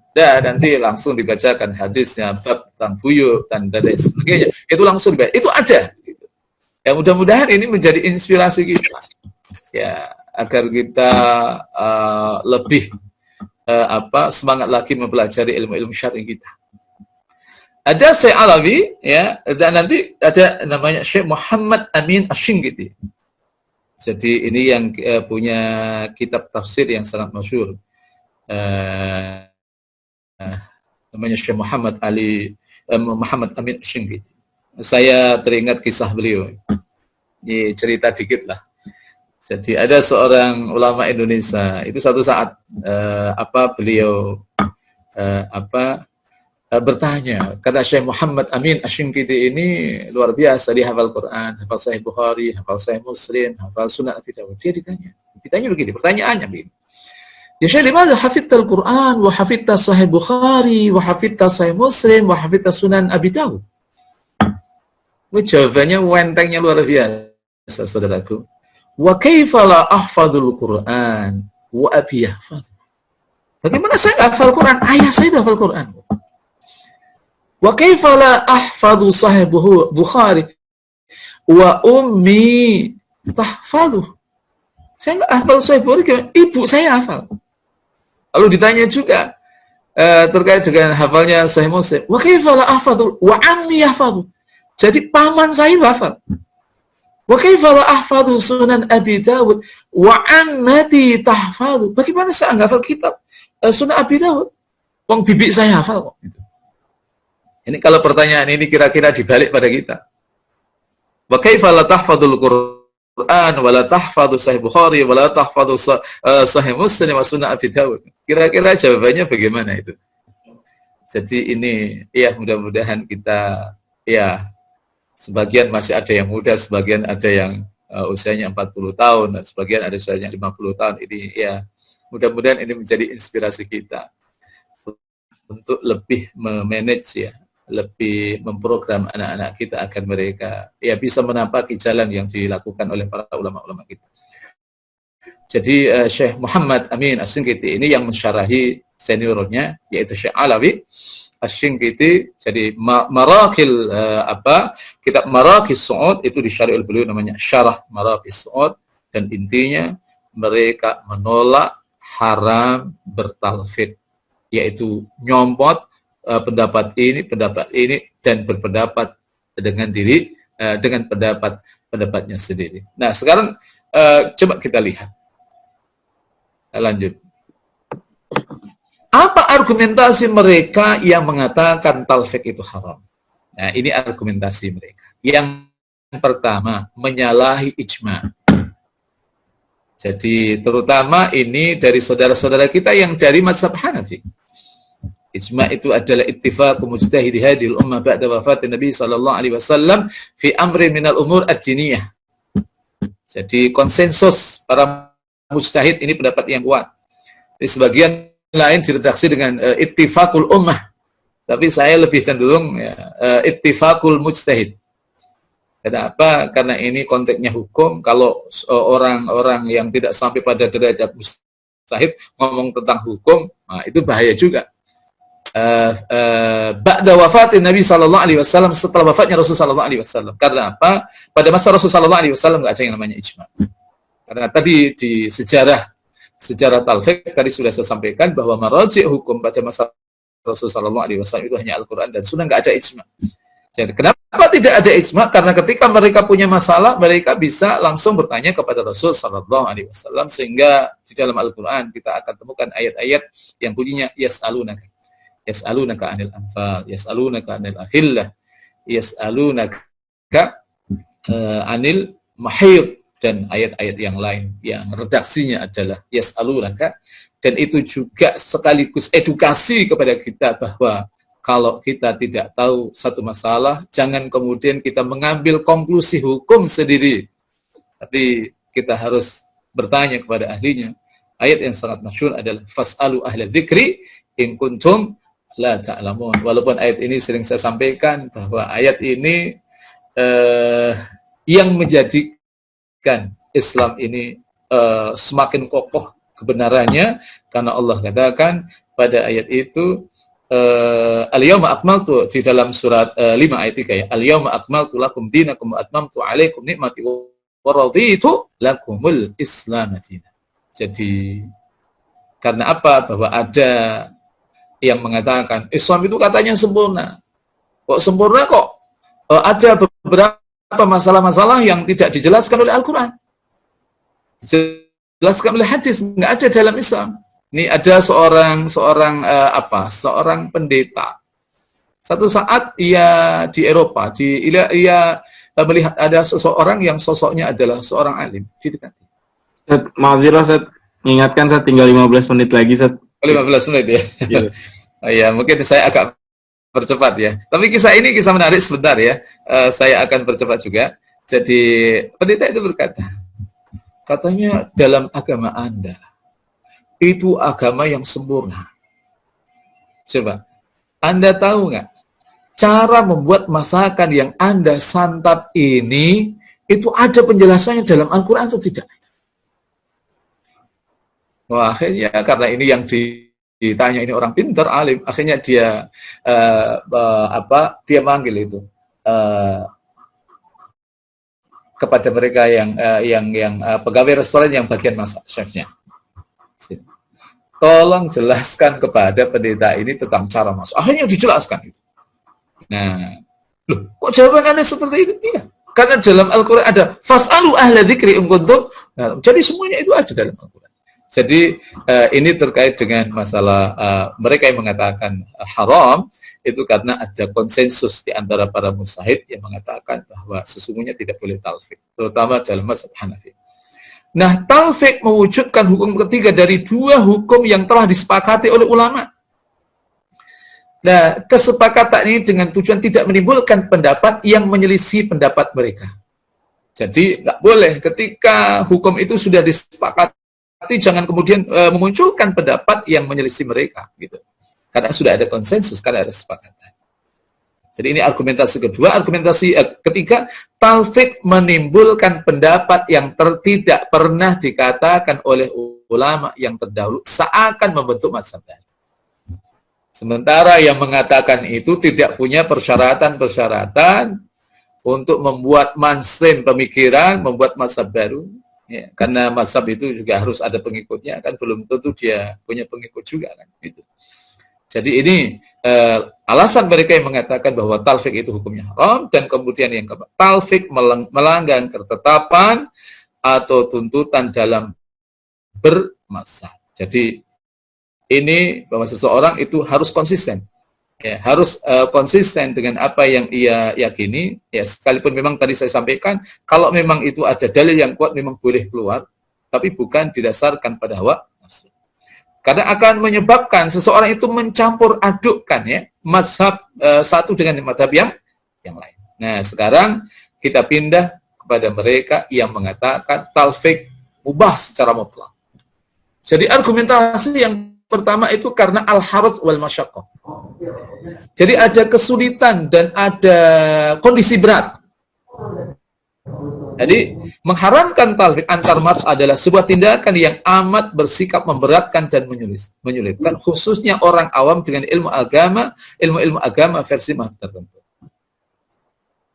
[SPEAKER 2] Dan nanti langsung dibacakan hadisnya, bab tentang buyut dan sebagainya. Itu langsung dibaca. Itu ada. Ya mudah-mudahan ini menjadi inspirasi kita. Ya agar kita lebih semangat lagi mempelajari ilmu-ilmu syar'i kita. Ada Syekh Alawi, ya, dan nanti ada namanya Syekh Muhammad Amin Asy-Shinqiti. Jadi ini yang punya kitab tafsir yang sangat masyhur. Namanya Syekh Muhammad Amin Asy-Shinqiti. Saya teringat kisah beliau. Ini cerita dikit lah. Jadi ada seorang ulama Indonesia, itu satu saat beliau bertanya, karena Syekh Muhammad Amin Asy-Shinqiti ini luar biasa, dia hafal Quran, hafal Sahih Bukhari, hafal Sahih Muslim, hafal Sunan Abi Dawud. Dia ditanya begini, pertanyaannya begini. Ya Syekh, limadha hafidtal Quran, wa hafidta Sahih Bukhari, wa hafidta Sahih Muslim, wa hafidta Sunan Abi Dawud? Jawabannya wentengnya luar biasa, saudaraku. Wa kaifa la ahfadul Quran, wa abi yahfadhu? Bagaimana saya hafal Quran? Ayah saya hafal Quran. Wa kaifa la ahfadhu Sahih Bukhari wa ummi tahfadhu? Saya enggak hafal Sahih Bukhari, ibu saya hafal. Lalu ditanya juga terkait dengan hafalnya Sahih Muslim. Wa kaifa la ahfadhu wa ammi yahfadhu? Jadi paman saya hafal. Wa kaifa la ahfadhu Sunan Abi Dawud wa ammati tahfadhu? Bagaimana saya enggak hafal kitab Sunan Abi Dawud? Wong bibi saya hafal kok. Gitu. Ini kalau pertanyaan ini kira-kira dibalik pada kita. Wa kaifa la tahfadul Quran wa la tahfadhu Sahih Bukhari wa la tahfadhu Sahih Muslim wa Sunan Abi Dawud? Kira-kira jawabannya bagaimana itu? Jadi ini ya mudah-mudahan kita ya sebagian masih ada yang muda, sebagian ada yang usianya 40 tahun, dan sebagian ada usianya 50 tahun. Ini ya mudah-mudahan ini menjadi inspirasi kita untuk lebih memanage ya, lebih memprogram anak-anak kita agar mereka ya bisa menapaki jalan yang dilakukan oleh para ulama-ulama kita. Jadi Syekh Muhammad Amin Asy-Shinqiti ini yang mensyarahi seniornya yaitu Syekh Alawi Asy-Shinqiti. Jadi Marakil kitab Marakis Su'ud itu disyarah oleh beliau, namanya Syarah Marakis Su'ud, dan intinya mereka menolak haram bertalfid, yaitu nyompot pendapat ini dan berpendapat dengan pendapatnya sendiri. Nah, sekarang coba kita lihat. Lanjut. Apa argumentasi mereka yang mengatakan talfik itu haram? Nah, ini argumentasi mereka. Yang pertama, menyalahi ijma'. Jadi terutama ini dari saudara-saudara kita yang dari mazhab Hanafi. Ijma' itu adalah ittifaq mujtahid hadhil ummah ba'da wafat Nabi sallallahu alaihi wasallam fi amri minal umur ad-diniyah. Jadi konsensus para mujtahid ini pendapat yang kuat. Di sebagian lain diredaksi dengan ittifaqul ummah. Tapi saya lebih cenderung ya, ittifaqul mujtahid. Kenapa? Karena ini konteksnya hukum. Kalau orang-orang yang tidak sampai pada derajat mujtahid ngomong tentang hukum, nah itu bahaya juga. Ba'da wafatin Nabi sallallahu alaihi wasallam, setelah wafatnya Rasul sallallahu alaihi wasallam. Karena apa? Pada masa Rasul sallallahu alaihi wasallam enggak ada yang namanya ijma'. Karena tadi di sejarah talfik tadi sudah saya sampaikan bahwa maraji' hukum pada masa Rasul sallallahu alaihi wasallam itu hanya Al-Qur'an dan Sunnah, enggak ada ijma'. Jadi kenapa tidak ada ijma'? Karena ketika mereka punya masalah, mereka bisa langsung bertanya kepada Rasul sallallahu alaihi wasallam, sehingga di dalam Al-Qur'an kita akan temukan ayat-ayat yang bunyinya yas'alunaka anil anfal, yas'alunaka anil ahillah, yas'alunaka anil mahid, dan ayat-ayat yang lain yang redaksinya adalah yas'alunaka, dan itu juga sekaligus edukasi kepada kita bahwa kalau kita tidak tahu satu masalah, jangan kemudian kita mengambil konklusi hukum sendiri, tapi kita harus bertanya kepada ahlinya. ayat yang sangat masyhur adalah fas'alu ahla dzikri in kuntum la ta'lamun. Walaupun ayat ini sering saya sampaikan bahwa ayat ini yang menjadikan Islam ini semakin kokoh kebenarannya, karena Allah katakan pada ayat itu al-yawma akmaltu, di dalam surat 5 ayat 3 ya, al-yawma akmaltu lakum dinakum wa atmamtu alaikum ni'mati wa raditu lakumul Islam dinan. Jadi karena apa? Bahwa ada yang mengatakan Islam itu katanya sempurna. Kok sempurna kok? Ada beberapa masalah-masalah yang tidak dijelaskan oleh Al-Quran, dijelaskan oleh hadis, nggak ada dalam Islam. Ini ada seorang pendeta. Satu saat ia di Eropa, ia melihat ada seseorang yang sosoknya adalah seorang alim, didekati.
[SPEAKER 1] Maaf Ustaz, ingatkan Ustaz, tinggal 15 menit lagi Ustaz.
[SPEAKER 2] 15 menit ya. Iya. Ya, mungkin saya agak percepat ya. Tapi kisah ini kisah menarik sebentar ya. Saya akan percepat juga. Jadi pendeta itu berkata, katanya dalam agama Anda itu agama yang sempurna. Coba, Anda tahu nggak? Cara membuat masakan yang Anda santap ini, itu ada penjelasannya dalam Al-Quran atau tidak? Wah, akhirnya karena ini yang ditanya ini orang pintar, alim, akhirnya dia dia manggil itu kepada mereka yang pegawai restoran yang bagian masak, chefnya. Tolong jelaskan kepada pendeta ini tentang cara masak. Akhirnya dijelaskan itu. Nah, loh, kok jawaban Anda seperti itu? Iya, karena dalam Al-Quran ada fas'alu ahla dzikri in kuntum. Nah, jadi semuanya itu ada dalam Al-Quran. Jadi ini terkait dengan masalah mereka yang mengatakan haram itu karena ada konsensus di antara para mujtahid yang mengatakan bahwa sesungguhnya tidak boleh talfik, terutama dalam mazhab Hanafi. Nah, talfik mewujudkan hukum ketiga dari dua hukum yang telah disepakati oleh ulama. Nah, kesepakatan ini dengan tujuan tidak menimbulkan pendapat yang menyelisih pendapat mereka. Jadi, nggak boleh ketika hukum itu sudah disepakati, jangan kemudian memunculkan pendapat yang menyelisih mereka. Gitu. Karena sudah ada konsensus, karena ada kesepakatan. Jadi ini argumentasi kedua. Argumentasi ketiga, talfik menimbulkan pendapat yang tidak pernah dikatakan oleh ulama yang terdahulu seakan membentuk mazhab baru. Sementara yang mengatakan itu tidak punya persyaratan-persyaratan untuk membuat mainstream pemikiran, membuat mazhab baru. Ya, karena mazhab itu juga harus ada pengikutnya, kan belum tentu dia punya pengikut juga kan. Gitu. Jadi ini alasan mereka yang mengatakan bahwa talfik itu hukumnya haram, dan kemudian yang keempat, talfik melanggar ketetapan atau tuntutan dalam bermazhab. Jadi ini bahwa seseorang itu harus konsisten, ya, harus konsisten dengan apa yang ia yakini. Ya, sekalipun memang tadi saya sampaikan, kalau memang itu ada dalil yang kuat memang boleh keluar, tapi bukan didasarkan pada hawa nafsu. Karena akan menyebabkan seseorang itu mencampur adukkan ya mazhab satu dengan mazhab yang lain. Nah, sekarang kita pindah kepada mereka yang mengatakan talfik mubah secara mutlak. Jadi argumentasi yang pertama itu karena al-haraj wal masyaqqah. Jadi ada kesulitan dan ada kondisi berat. Jadi mengharamkan talfik antar mazhab adalah sebuah tindakan yang amat bersikap memberatkan dan menyulitkan, khususnya orang awam dengan ilmu agama versi mazhab tertentu.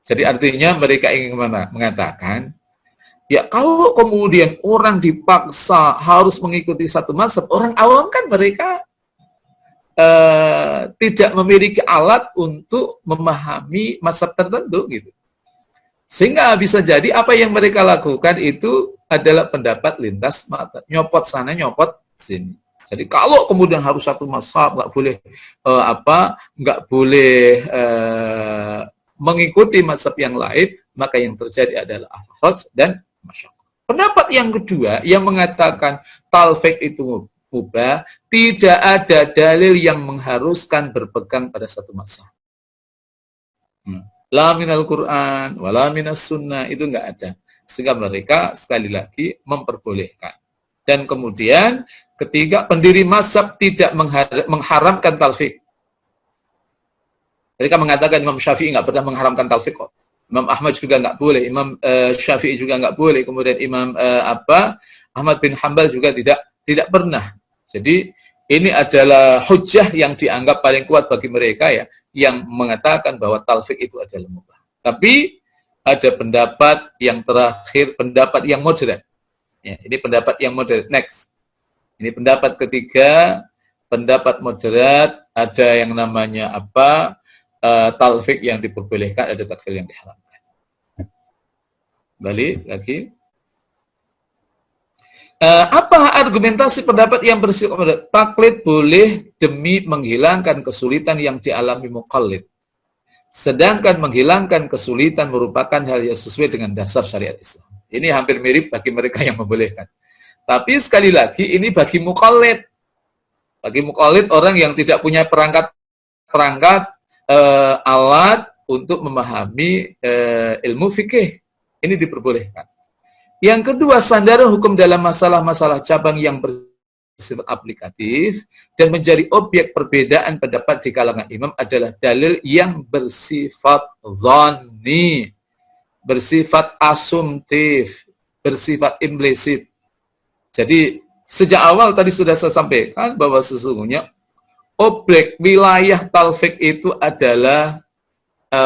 [SPEAKER 2] Jadi artinya mereka ingin mengatakan, ya kalau kemudian orang dipaksa harus mengikuti satu mazhab, orang awam kan mereka tidak memiliki alat untuk memahami mazhab tertentu gitu. Sehingga bisa jadi apa yang mereka lakukan itu adalah pendapat lintas mata, nyopot sana, nyopot sini. Jadi kalau kemudian harus satu mazhab, nggak boleh mengikuti mazhab yang lain, maka yang terjadi adalah al-haraj dan masyaqqah. Pendapat yang kedua yang mengatakan talfik itu mubah, tidak ada dalil yang mengharuskan berpegang pada satu mazhab. La minal Quran, wala minas sunnah, itu enggak ada. Sehingga mereka sekali lagi memperbolehkan. Dan kemudian ketiga, pendiri mazhab tidak mengharamkan talfik. Mereka mengatakan Imam Syafi'i nggak pernah mengharamkan talfik kok. Imam Ahmad juga nggak boleh, Imam Syafi'i juga nggak boleh, kemudian Imam Ahmad bin Hanbal juga tidak pernah. Jadi ini adalah hujjah yang dianggap paling kuat bagi mereka ya, yang mengatakan bahwa talfik itu adalah mubah. Tapi ada pendapat yang terakhir, pendapat yang moderat. Ya, ini pendapat yang moderat. Next. Ini pendapat ketiga, pendapat moderat, ada yang namanya apa? Talfik yang diperbolehkan, ada takfir yang diharamkan. Balik lagi. Apa argumentasi pendapat yang bersifat taklid boleh demi menghilangkan kesulitan yang dialami muqallid, sedangkan menghilangkan kesulitan merupakan hal yang sesuai dengan dasar syariat Islam. Ini hampir mirip bagi mereka yang membolehkan. Tapi sekali lagi ini bagi muqallid. Bagi muqallid, orang yang tidak punya perangkat alat untuk memahami ilmu fikih, ini diperbolehkan. Yang kedua, sandaran hukum dalam masalah-masalah cabang yang bersifat aplikatif dan menjadi objek perbedaan pendapat di kalangan imam adalah dalil yang bersifat dhanni, bersifat asumtif, bersifat implisit. Jadi sejak awal tadi sudah saya sampaikan bahwa sesungguhnya objek wilayah talfik itu adalah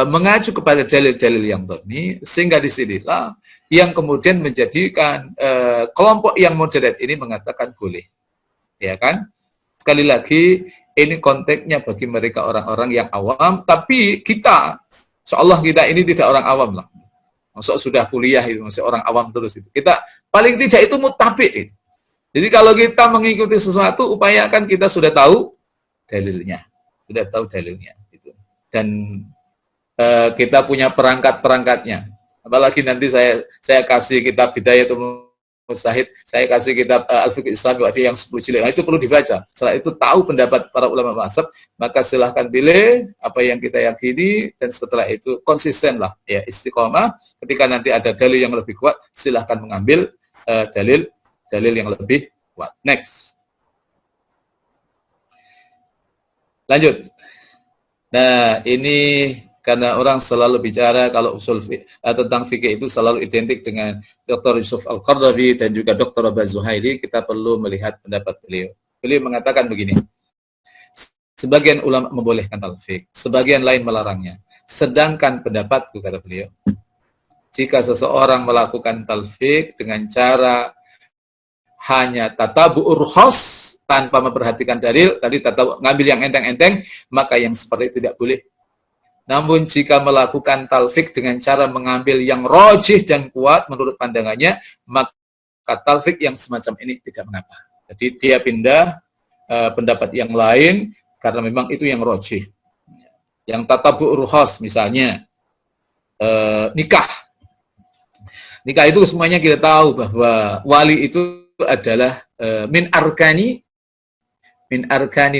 [SPEAKER 2] mengacu kepada dalil-dalil yang dhanni, sehingga disinilah yang kemudian menjadikan kelompok yang moderat ini mengatakan boleh, ya kan? Sekali lagi ini konteksnya bagi mereka orang-orang yang awam, tapi kita, seolah kita ini tidak orang awam lah. Maksud sudah kuliah itu masih orang awam terus itu. Kita paling tidak itu muttabi'. Jadi kalau kita mengikuti sesuatu, upayakan kita sudah tahu dalilnya, gitu. Dan kita punya perangkat-perangkatnya. Apalagi nanti saya kasih kitab Bidayatul Mujtahid, saya kasih kitab Al-Fiqh Islami yang 10 jilid. Nah, itu perlu dibaca. Setelah itu tahu pendapat para ulama mazhab, maka silahkan pilih apa yang kita yakini, dan setelah itu konsistenlah, ya, istiqomah. Ketika nanti ada dalil yang lebih kuat, silahkan mengambil dalil yang lebih kuat. Next. Lanjut. Nah, ini karena orang selalu bicara kalau usul tentang fikih itu selalu identik dengan Dr. Yusuf Al-Qardawi dan juga Dr. Abaz Zuhairi, kita perlu melihat pendapat beliau. Beliau mengatakan begini, sebagian ulama membolehkan talfik, sebagian lain melarangnya. Sedangkan pendapatku, kata beliau, jika seseorang melakukan talfik dengan cara hanya tatabu'ur khos, tanpa memperhatikan dalil, tadi ngambil yang enteng-enteng, maka yang seperti itu tidak boleh. Namun jika melakukan talfik dengan cara mengambil yang rajih dan kuat menurut pandangannya, maka talfik yang semacam ini tidak mengapa. Jadi dia pindah pendapat yang lain karena memang itu yang rajih. Yang tatabu'ur khas misalnya nikah. Nikah itu semuanya kita tahu bahwa wali itu adalah min arkani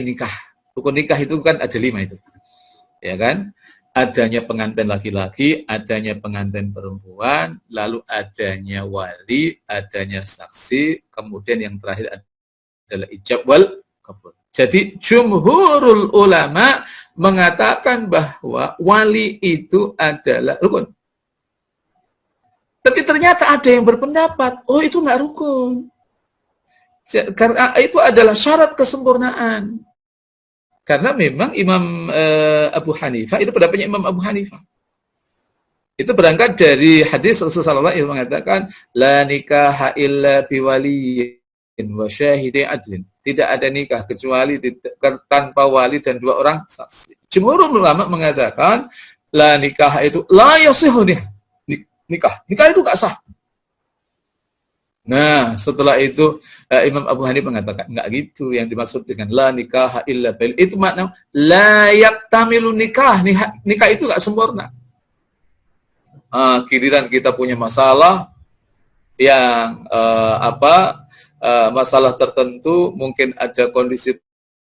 [SPEAKER 2] nikah. Rukun nikah itu kan ada 5 itu. Ya kan? Adanya pengantin laki-laki, adanya pengantin perempuan, lalu adanya wali, adanya saksi, kemudian yang terakhir adalah ijab wal qabul. Jadi jumhurul ulama mengatakan bahwa wali itu adalah rukun. Tapi ternyata ada yang berpendapat, oh itu nggak rukun. Karena itu adalah syarat kesempurnaan. Karena memang Imam Abu Hanifah, itu pendapatnya Imam Abu Hanifah. Itu berangkat dari hadis Rasulullah yang mengatakan, la nikaha illa biwaliyin wa syahidi adlin. Tidak ada nikah kecuali tanpa wali dan 2 orang saksi. Jumhur ulama mengatakan, la nikah itu la yasihu nikah. Nikah itu enggak sah. Nah, setelah itu Imam Abu Hanifah mengatakan, enggak gitu yang dimaksud dengan la nikah illa bil. Itu makna la yaktamilu nikah. Nikah itu enggak sempurna. Giliran kita punya masalah yang masalah tertentu, mungkin ada kondisi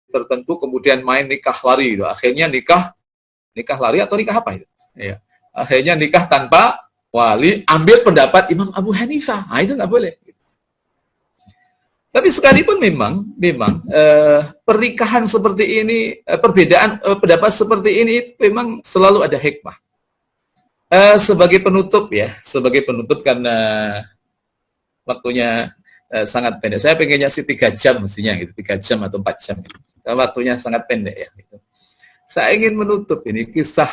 [SPEAKER 2] tertentu, kemudian main nikah lari. Akhirnya nikah lari atau nikah apa itu? Ya. Akhirnya nikah tanpa wali, ambil pendapat Imam Abu Hanifah. Nah, itu nggak boleh. Tapi sekalipun memang pernikahan seperti ini, perbedaan pendapat seperti ini memang selalu ada hikmah. Sebagai penutup karena waktunya sangat pendek. Saya pengennya sih 3 jam mestinya gitu, 3 jam atau 4 jam. Gitu. Waktunya sangat pendek ya. Gitu. Saya ingin menutup ini kisah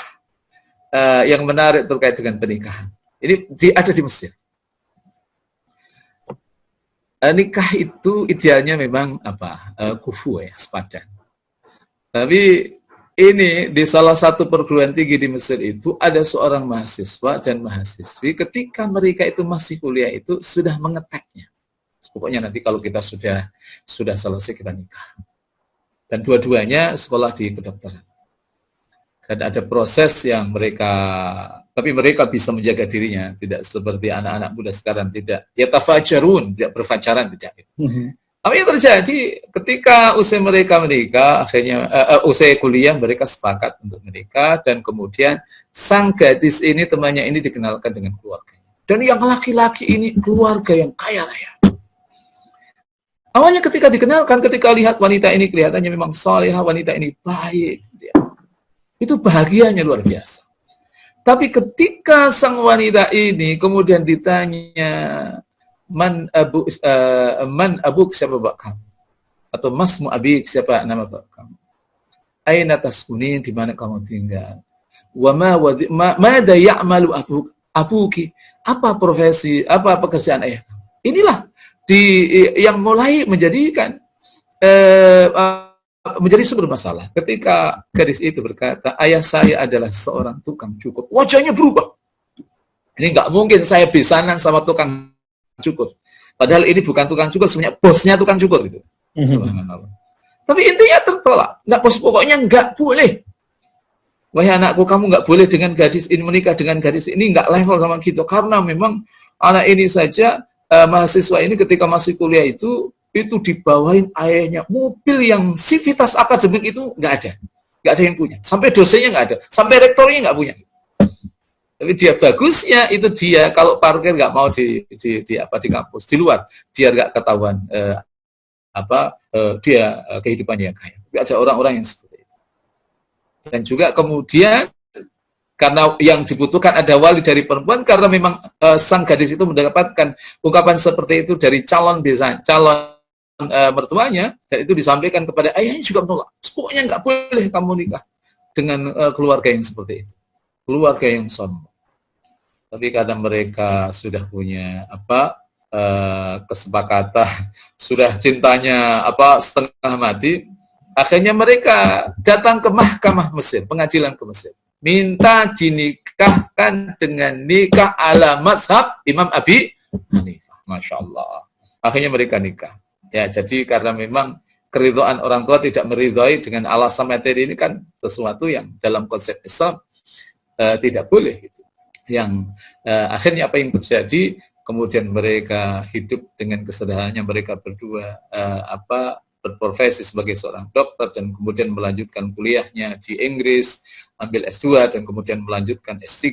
[SPEAKER 2] yang menarik terkait dengan pernikahan. Ini ada di Mesir. Nikah itu idealnya memang kufu ya, sepadan. Tapi ini di salah satu perguruan tinggi di Mesir itu ada seorang mahasiswa dan mahasiswi ketika mereka itu masih kuliah itu sudah mengeteknya. Pokoknya nanti kalau kita sudah selesai kita nikah. Dan dua-duanya sekolah di kedokteran. Dan ada proses yang tapi mereka bisa menjaga dirinya, tidak seperti anak-anak muda sekarang, tidak yatafajarun, tidak berpacaran, tidak. Apa yang terjadi ketika usai mereka menikah, akhirnya usai kuliah mereka sepakat untuk menikah, dan kemudian sang gadis ini, temannya ini dikenalkan dengan keluarganya. Dan yang laki-laki ini keluarga yang kaya raya. Awalnya ketika dikenalkan, ketika lihat wanita ini kelihatannya memang salihah, wanita ini baik, itu bahagianya luar biasa. Tapi ketika sang wanita ini kemudian ditanya, man abuk, siapa bapak kamu? Atau masmu abik, siapa nama bapak kamu? Aina taskunin, di mana kamu tinggal? Wa mada ya'malu abuki? Apa profesi, apa pekerjaan ayah kamu? Inilah yang mulai menjadikan menjadi sumber masalah. Ketika gadis itu berkata, ayah saya adalah seorang tukang cukur. Wajahnya berubah. Ini nggak mungkin saya besanan sama tukang cukur. Padahal ini bukan tukang cukur, sebenarnya bosnya tukang cukur. Gitu. Subhanallah. Tapi intinya tertolak. Nggak, bos, pokoknya nggak boleh. Wahai anakku, kamu nggak boleh dengan gadis ini, menikah dengan gadis ini, nggak level sama kita. Karena memang anak ini saja, mahasiswa ini ketika masih kuliah itu dibawain ayahnya mobil yang sivitas akademik itu nggak ada yang punya, sampai dosennya nggak ada, sampai rektornya nggak punya. Tapi dia bagusnya itu dia kalau parkir nggak mau di kampus di luar, biar nggak ketahuan dia kehidupannya kaya. Tapi ada orang-orang yang seperti itu. Dan juga kemudian karena yang dibutuhkan ada wali dari perempuan, karena memang sang gadis itu mendapatkan ungkapan seperti itu dari calon mertuanya, dan itu disampaikan kepada ayahnya juga menolak. Pokoknya nggak boleh kamu nikah dengan keluarga yang seperti itu, keluarga yang sombong. Tapi karena mereka sudah punya kesepakatan, sudah cintanya setengah mati, akhirnya mereka datang ke mahkamah Mesir, pengadilan ke Mesir, minta dinikahkan dengan nikah ala mazhab Imam Abi Hanifah. Masya Allah. Akhirnya mereka nikah. Ya, jadi karena memang keridhaan orang tua tidak meridhai dengan alasan materi ini kan sesuatu yang dalam konsep Islam tidak boleh. Gitu. Yang akhirnya apa yang terjadi? Kemudian mereka hidup dengan kesederhanaannya, mereka berdua berprofesi sebagai seorang dokter dan kemudian melanjutkan kuliahnya di Inggris, ambil S2 dan kemudian melanjutkan S3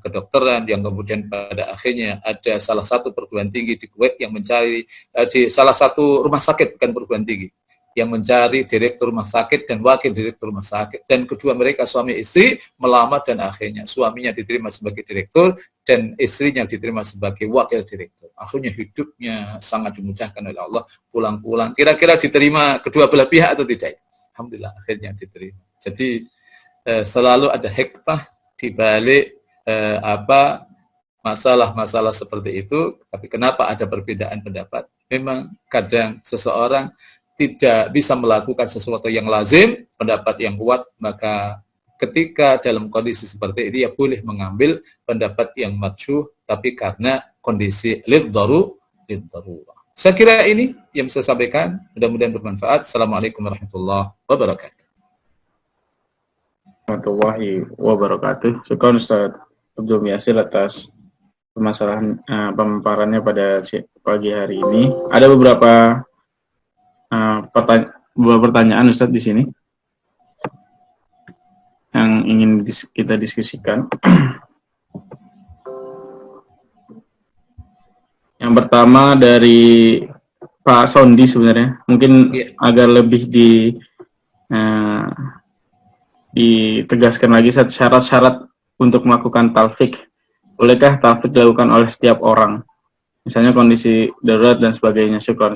[SPEAKER 2] kedokteran, yang kemudian pada akhirnya ada salah satu perguruan tinggi di Kuwait yang mencari di salah satu rumah sakit, bukan perguruan tinggi, yang mencari direktur rumah sakit dan wakil direktur rumah sakit, dan kedua mereka suami istri melamar dan akhirnya suaminya diterima sebagai direktur dan istrinya diterima sebagai wakil direktur. Akhirnya hidupnya sangat dimudahkan oleh Allah, pulang-pulang. Kira-kira diterima kedua belah pihak atau tidak? Alhamdulillah akhirnya diterima. Jadi selalu ada hikmah di balik masalah-masalah seperti itu. Tapi kenapa ada perbedaan pendapat? Memang kadang seseorang tidak bisa melakukan sesuatu yang lazim, pendapat yang kuat, maka ketika dalam kondisi seperti ini, dia boleh mengambil pendapat yang marjuh, tapi karena kondisi lid-darurah. Saya kira ini yang saya sampaikan, mudah-mudahan bermanfaat. Assalamualaikum warahmatullahi wabarakatuh.
[SPEAKER 1] Warahmatullahi wabarakatuh. Syukran Ustaz Abdul Yasir atas permasalahan pemaparannya pada pagi hari ini. Ada beberapa pertanyaan Ustaz di sini yang ingin kita diskusikan. Yang pertama dari Pak Sondi sebenarnya. Mungkin agar lebih ditegaskan lagi syarat-syarat untuk melakukan talfik. Bolehkah talfik dilakukan oleh setiap orang? Misalnya kondisi darurat dan sebagainya. Syukur.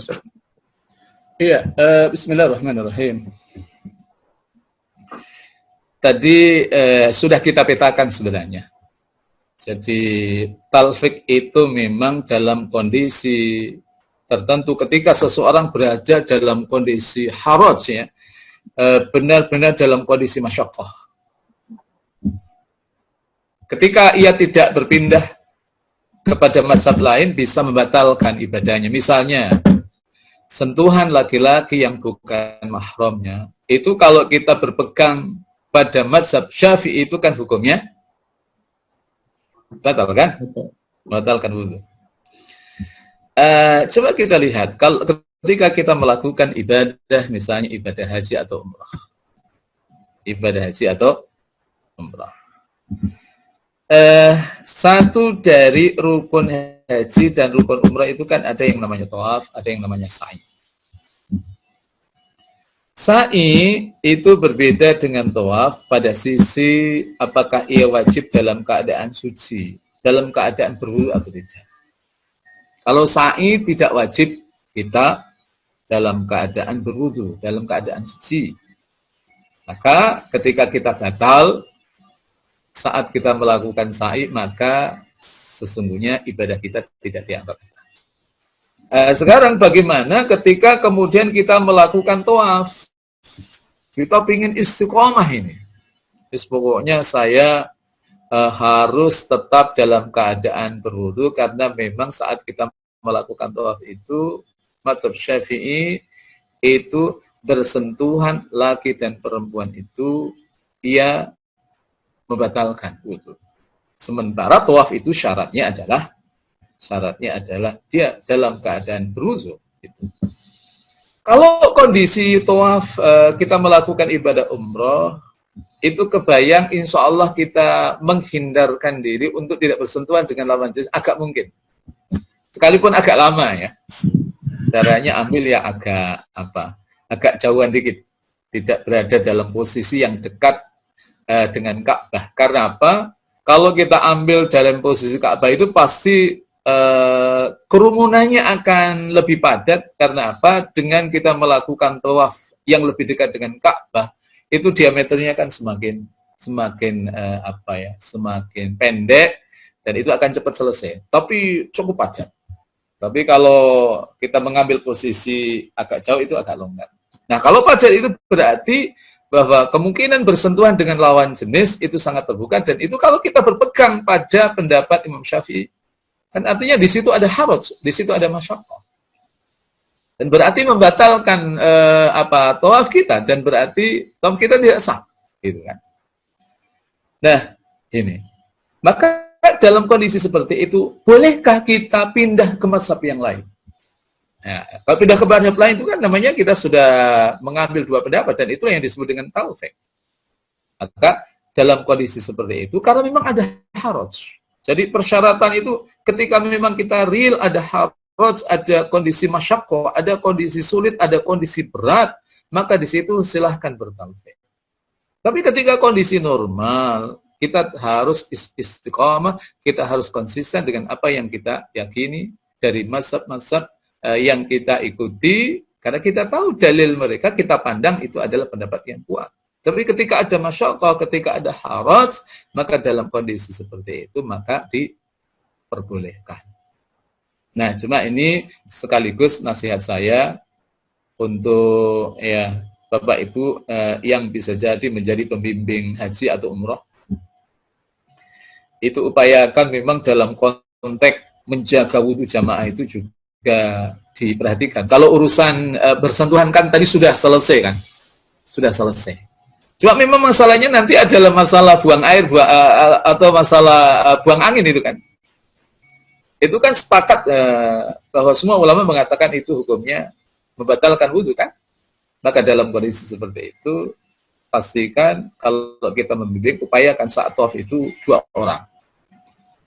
[SPEAKER 2] Iya, bismillahirrahmanirrahim. Tadi sudah kita petakan sebenarnya. Jadi talfik itu memang dalam kondisi tertentu ketika seseorang berada dalam kondisi haraj, ya, benar-benar dalam kondisi masyaqqah. Ketika ia tidak berpindah kepada mazhab lain bisa membatalkan ibadahnya. Misalnya sentuhan laki-laki yang bukan mahramnya, itu kalau kita berpegang pada mazhab Syafi'i itu kan hukumnya batal kan? Batalkan wudhu. Coba kita lihat, kalau ketika kita melakukan ibadah, misalnya ibadah haji atau umrah. Ibadah haji atau umrah. Satu dari rukun haji dan rukun umrah itu kan ada yang namanya tawaf, ada yang namanya sa'i. Sa'i itu berbeda dengan tawaf pada sisi apakah ia wajib dalam keadaan suci, dalam keadaan berwudu atau tidak. Kalau sa'i tidak wajib kita dalam keadaan berwudu, dalam keadaan suci. Maka ketika kita batal, saat kita melakukan sa'i, maka sesungguhnya ibadah kita tidak dianggap. Sekarang bagaimana ketika kemudian kita melakukan tawaf? Kita ingin istiqomah ini. Pokoknya saya harus tetap dalam keadaan berwudu karena memang saat kita melakukan tawaf itu mazhab Syafi'i itu bersentuhan laki dan perempuan itu ia membatalkan wudu. Sementara tawaf itu syaratnya adalah dia dalam keadaan berwudu. Gitu. Kalau kondisi tawaf kita melakukan ibadah umroh, itu kebayang insya Allah kita menghindarkan diri untuk tidak bersentuhan dengan lawan jenis, agak mungkin. Sekalipun agak lama ya. Caranya ambil ya agak jauhan dikit. Tidak berada dalam posisi yang dekat dengan Ka'bah. Karena apa? Kalau kita ambil dalam posisi Ka'bah itu pasti kerumunannya akan lebih padat. Karena apa? Dengan kita melakukan tawaf yang lebih dekat dengan Ka'bah, itu diameternya kan semakin pendek dan itu akan cepat selesai. Tapi cukup padat. Tapi kalau kita mengambil posisi agak jauh itu agak longgar. Nah, kalau padat itu berarti bahwa kemungkinan bersentuhan dengan lawan jenis itu sangat terbuka, dan itu kalau kita berpegang pada pendapat Imam Syafi'i, kan artinya di situ ada haraj, di situ ada masyaqqah. Dan berarti membatalkan tawaf kita, dan berarti tawaf kita tidak sah, gitu kan. Nah, ini. Maka dalam kondisi seperti itu, bolehkah kita pindah ke mazhab yang lain? Nah, kalau pindah ke mazhab lain itu kan namanya kita sudah mengambil dua pendapat, dan itu yang disebut dengan talfik. Maka dalam kondisi seperti itu, karena memang ada haraj. Jadi persyaratan itu ketika memang kita real ada haraj, ada kondisi masyaqqah, ada kondisi sulit, ada kondisi berat, maka di situ silahkan bertalfik. Tapi ketika kondisi normal, kita harus istiqamah, kita harus konsisten dengan apa yang kita yakini dari mazhab-mazhab yang kita ikuti, karena kita tahu dalil mereka, kita pandang itu adalah pendapat yang kuat. Tapi ketika ada masyaqqah, ketika ada haraj, maka dalam kondisi seperti itu, maka diperbolehkan. Nah, cuma ini sekaligus nasihat saya untuk ya Bapak Ibu yang bisa jadi menjadi pembimbing haji atau umroh. Itu upayakan memang dalam konteks menjaga wudhu jamaah itu juga diperhatikan. Kalau urusan bersentuhan kan tadi sudah selesai kan? Sudah selesai. Cuma memang masalahnya nanti adalah masalah buang air atau masalah buang angin itu kan. Itu kan sepakat bahwa semua ulama mengatakan itu hukumnya membatalkan wudhu kan. Maka dalam kondisi seperti itu, pastikan kalau kita membimbing, upayakan saat tawaf itu 2 orang.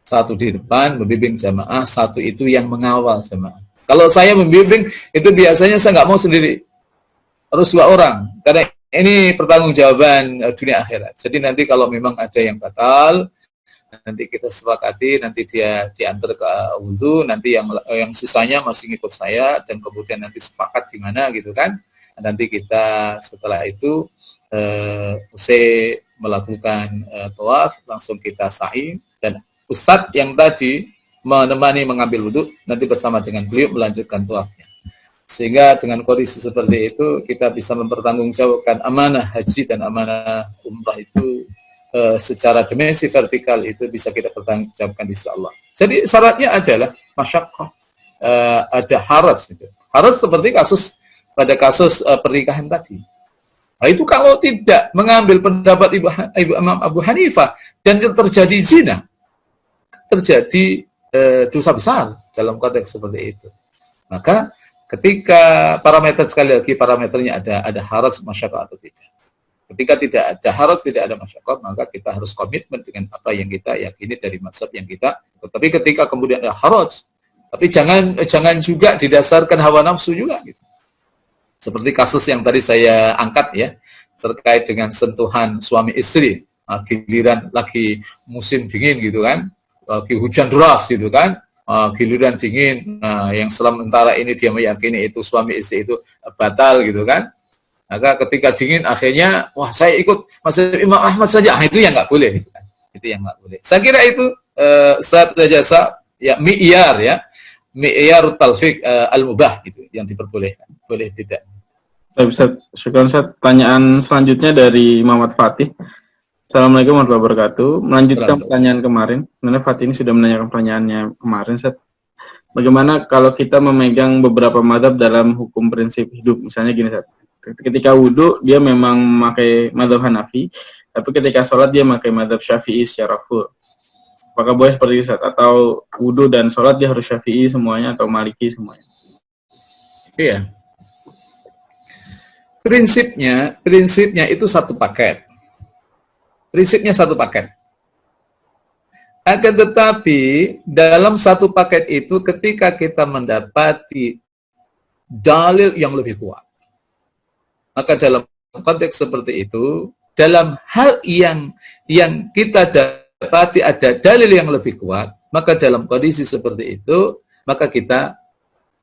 [SPEAKER 2] Satu di depan membimbing jamaah, satu itu yang mengawal jamaah. Kalau saya membimbing itu biasanya saya nggak mau sendiri, harus 2 orang, karena ini pertanggungjawaban dunia akhirat. Jadi nanti kalau memang ada yang batal, nanti kita sepakati, nanti dia diantar ke wudhu, nanti yang sisanya masih ngikut saya, dan kemudian nanti sepakat di mana gitu kan. Nanti kita setelah itu usai melakukan tawaf, langsung kita sa'i, dan ustadz yang tadi menemani mengambil wudhu, nanti bersama dengan beliau melanjutkan tawafnya. Sehingga dengan kondisi seperti itu, kita bisa mempertanggungjawabkan amanah haji dan amanah umrah itu secara dimensi vertikal itu bisa kita pertanggungjawabkan insyaallah. Jadi syaratnya adalah masyaqqah, ada haraj gitu. Haraj seperti pada kasus pernikahan tadi. Nah, itu kalau tidak mengambil pendapat Ibu Imam Abu Hanifah dan terjadi zina, terjadi dosa besar dalam konteks seperti itu. Maka ketika parameter, sekali lagi parameternya ada haraj, masyaqqah atau tidak. Ketika tidak ada haraj, tidak ada masyaqqah, maka kita harus komitmen dengan apa yang kita yakini dari mazhab yang kita. Tapi ketika kemudian ada haraj, tapi jangan juga didasarkan hawa nafsu juga gitu. Seperti kasus yang tadi saya angkat ya, terkait dengan sentuhan suami istri, giliran lagi musim dingin gitu kan, lagi hujan deras gitu kan, giliran dingin, yang sementara ini dia meyakini itu suami istri itu batal gitu kan. Maka ketika dingin akhirnya, wah saya ikut mazhab Imam Ahmad saja, itu yang nggak boleh. Itu yang nggak boleh. Saya kira itu Ustaz Jasa ya mi'yar talfiq al-mubah itu yang diperbolehkan. Boleh tidak?
[SPEAKER 1] Bisa, syukur Ustaz. Pertanyaan selanjutnya dari Muhammad Fatih. Assalamualaikum warahmatullahi wabarakatuh. Melanjutkan pertanyaan kemarin. Karena Fatih ini sudah menanyakan pertanyaannya kemarin, Ustaz. Bagaimana kalau kita memegang beberapa mazhab dalam hukum prinsip hidup? Misalnya gini, Ustaz. Ketika wudhu dia memang memakai mazhab Hanafi, tapi ketika sholat dia memakai mazhab Syafi'i secara full. Apakah boleh seperti itu, Ustaz? Atau wudhu dan sholat dia harus Syafi'i semuanya atau Maliki semuanya?
[SPEAKER 2] Iya. Prinsipnya itu satu paket. Prinsipnya satu paket. Akan tetapi dalam satu paket itu ketika kita mendapati dalil yang lebih kuat, maka dalam konteks seperti itu, dalam hal yang kita dapati ada dalil yang lebih kuat, maka dalam kondisi seperti itu, maka kita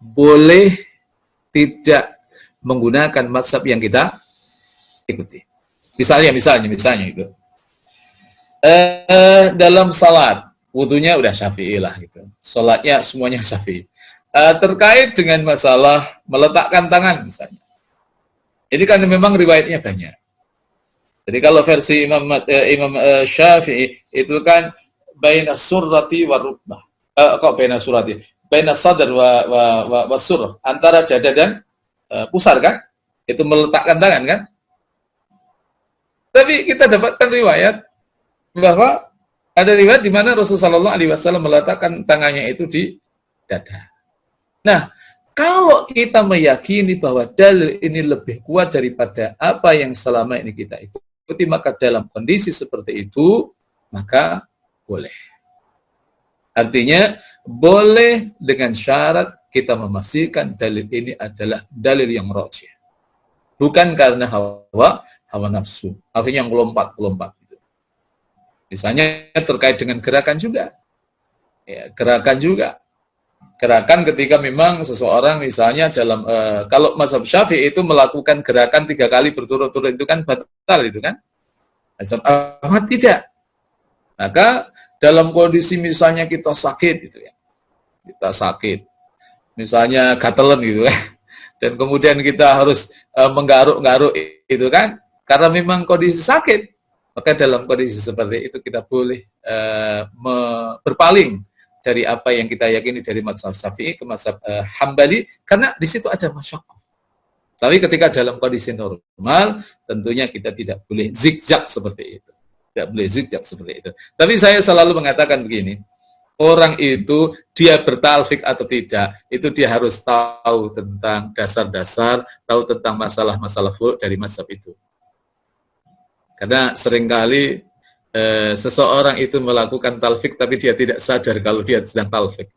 [SPEAKER 2] boleh tidak menggunakan mazhab yang kita ikuti. Misalnya itu. Dalam salat, wudunya udah Syafi'i lah gitu. Salatnya semuanya Syafi'i. Terkait dengan masalah meletakkan tangan misalnya. Ini kan memang riwayatnya banyak. Jadi kalau versi Imam Syafi'i itu kan baina surrati wa rukbah. Kok baina surrati? Baina sadr wa surr, antara dada dan pusar kan? Itu meletakkan tangan kan? Tapi kita dapatkan riwayat bahwa ada riwayat di mana Rasulullah SAW meletakkan tangannya itu di dada. Nah, kalau kita meyakini bahwa dalil ini lebih kuat daripada apa yang selama ini kita ikuti, maka dalam kondisi seperti itu, maka boleh. Artinya, boleh dengan syarat kita memastikan dalil ini adalah dalil yang rajih. Bukan karena hawa nafsu. Artinya yang melompat-lompat. Misalnya terkait dengan gerakan juga. Ya, Gerakan ketika memang seseorang misalnya dalam kalau mazhab Syafi'i itu melakukan gerakan 3 kali berturut-turut itu kan batal itu kan. Mazhab Ahmad tidak. Maka dalam kondisi misalnya kita sakit gitu ya. Kita sakit. Misalnya gatelan gitu kan. Dan kemudian kita harus menggaruk-garuk itu kan karena memang kondisi sakit. Maka dalam kondisi seperti itu kita boleh berpaling dari apa yang kita yakini dari mazhab Syafi'i ke mazhab Hambali, karena di situ ada masyaqqah. Tapi ketika dalam kondisi normal, tentunya kita tidak boleh zigzag seperti itu. Tidak boleh zigzag seperti itu. Tapi saya selalu mengatakan begini, orang itu dia bertalfik atau tidak, itu dia harus tahu tentang dasar-dasar, tahu tentang masalah-masalah furu' dari mazhab itu. Karena seringkali seseorang itu melakukan talfik tapi dia tidak sadar kalau dia sedang talfik.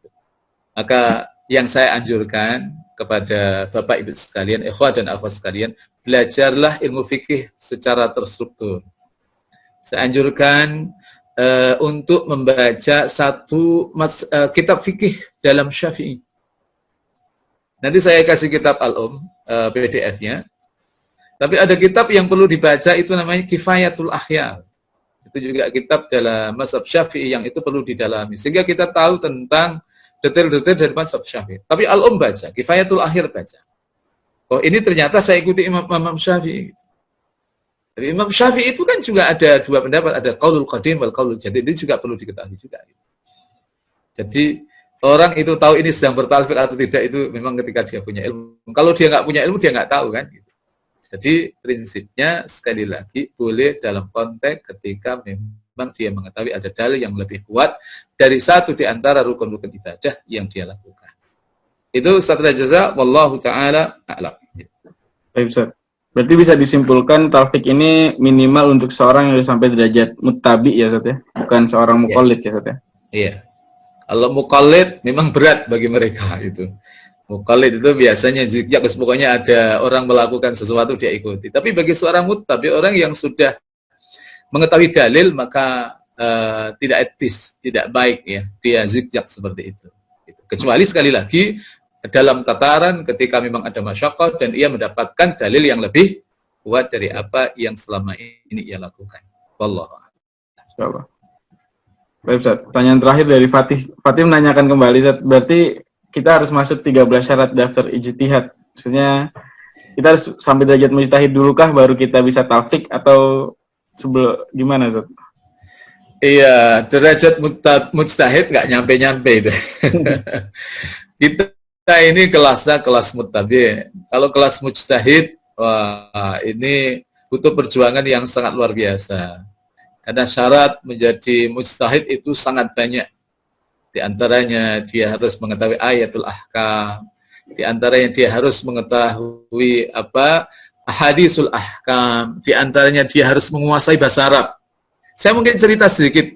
[SPEAKER 2] Maka yang saya anjurkan kepada Bapak Ibu sekalian, ikhwah dan akhwat sekalian, belajarlah ilmu fikih secara terstruktur. Saya anjurkan untuk membaca satu kitab fikih dalam Syafi'i. Nanti saya kasih kitab PDF-nya. Tapi ada kitab yang perlu dibaca, itu namanya Kifayatul Akhyar. Itu juga kitab dalam mazhab Syafi'i yang itu perlu didalami. Sehingga kita tahu tentang detail-detail dari mazhab Syafi'i. Tapi baca, Kifayatul Akhyar baca. Oh, ini ternyata saya ikuti Imam Syafi'i. Jadi Imam Syafi'i itu kan juga ada dua pendapat, ada qaulul qadim wal qaulul jadid. Ini juga perlu diketahui juga. Jadi orang itu tahu ini sedang bertalfik atau tidak itu memang ketika dia punya ilmu. Kalau dia nggak punya ilmu, dia nggak tahu kan. Jadi prinsipnya sekali lagi boleh dalam konteks ketika memang dia mengetahui ada dalil yang lebih kuat dari satu di antara rukun-rukun ibadah yang dia lakukan. Itu Ustaz Rajaza, wallahu ta'ala a'lam.
[SPEAKER 1] Baik Ustaz. Berarti bisa disimpulkan talfik ini minimal untuk seorang yang sampai derajat muttabi ya Ustaz ya, bukan seorang muqallid ya Ustaz ya.
[SPEAKER 2] Iya. Kalau muqallid memang berat bagi mereka itu. Muqallid itu biasanya zigzag, pokoknya ada orang melakukan sesuatu dia ikuti. Tapi bagi seorang muttabi, orang yang sudah mengetahui dalil, maka tidak etis, tidak baik ya dia zigzag seperti itu. Kecuali sekali lagi dalam tataran ketika memang ada masyaqqah dan ia mendapatkan dalil yang lebih kuat dari apa yang selama ini ia lakukan. Wallahu a'lam.
[SPEAKER 1] Baik Ustaz, pertanyaan terakhir dari Fatih. Fatih menanyakan kembali Ustaz, berarti kita harus masuk 13 syarat daftar ijtihad. Maksudnya kita harus sampai derajat mujtahid dulukah baru kita bisa talfik atau gimana Ustaz?
[SPEAKER 2] Iya, derajat mujtahid nggak nyampe-nyampe itu. Kita ini kelasnya kelas muttabi. Kalau kelas mujtahid, wah ini butuh perjuangan yang sangat luar biasa. Karena syarat menjadi mujtahid itu sangat banyak. Di antaranya dia harus mengetahui ayatul ahkam. Di antaranya dia harus mengetahui hadisul ahkam. Di antaranya dia harus menguasai bahasa Arab. Saya mungkin cerita sedikit.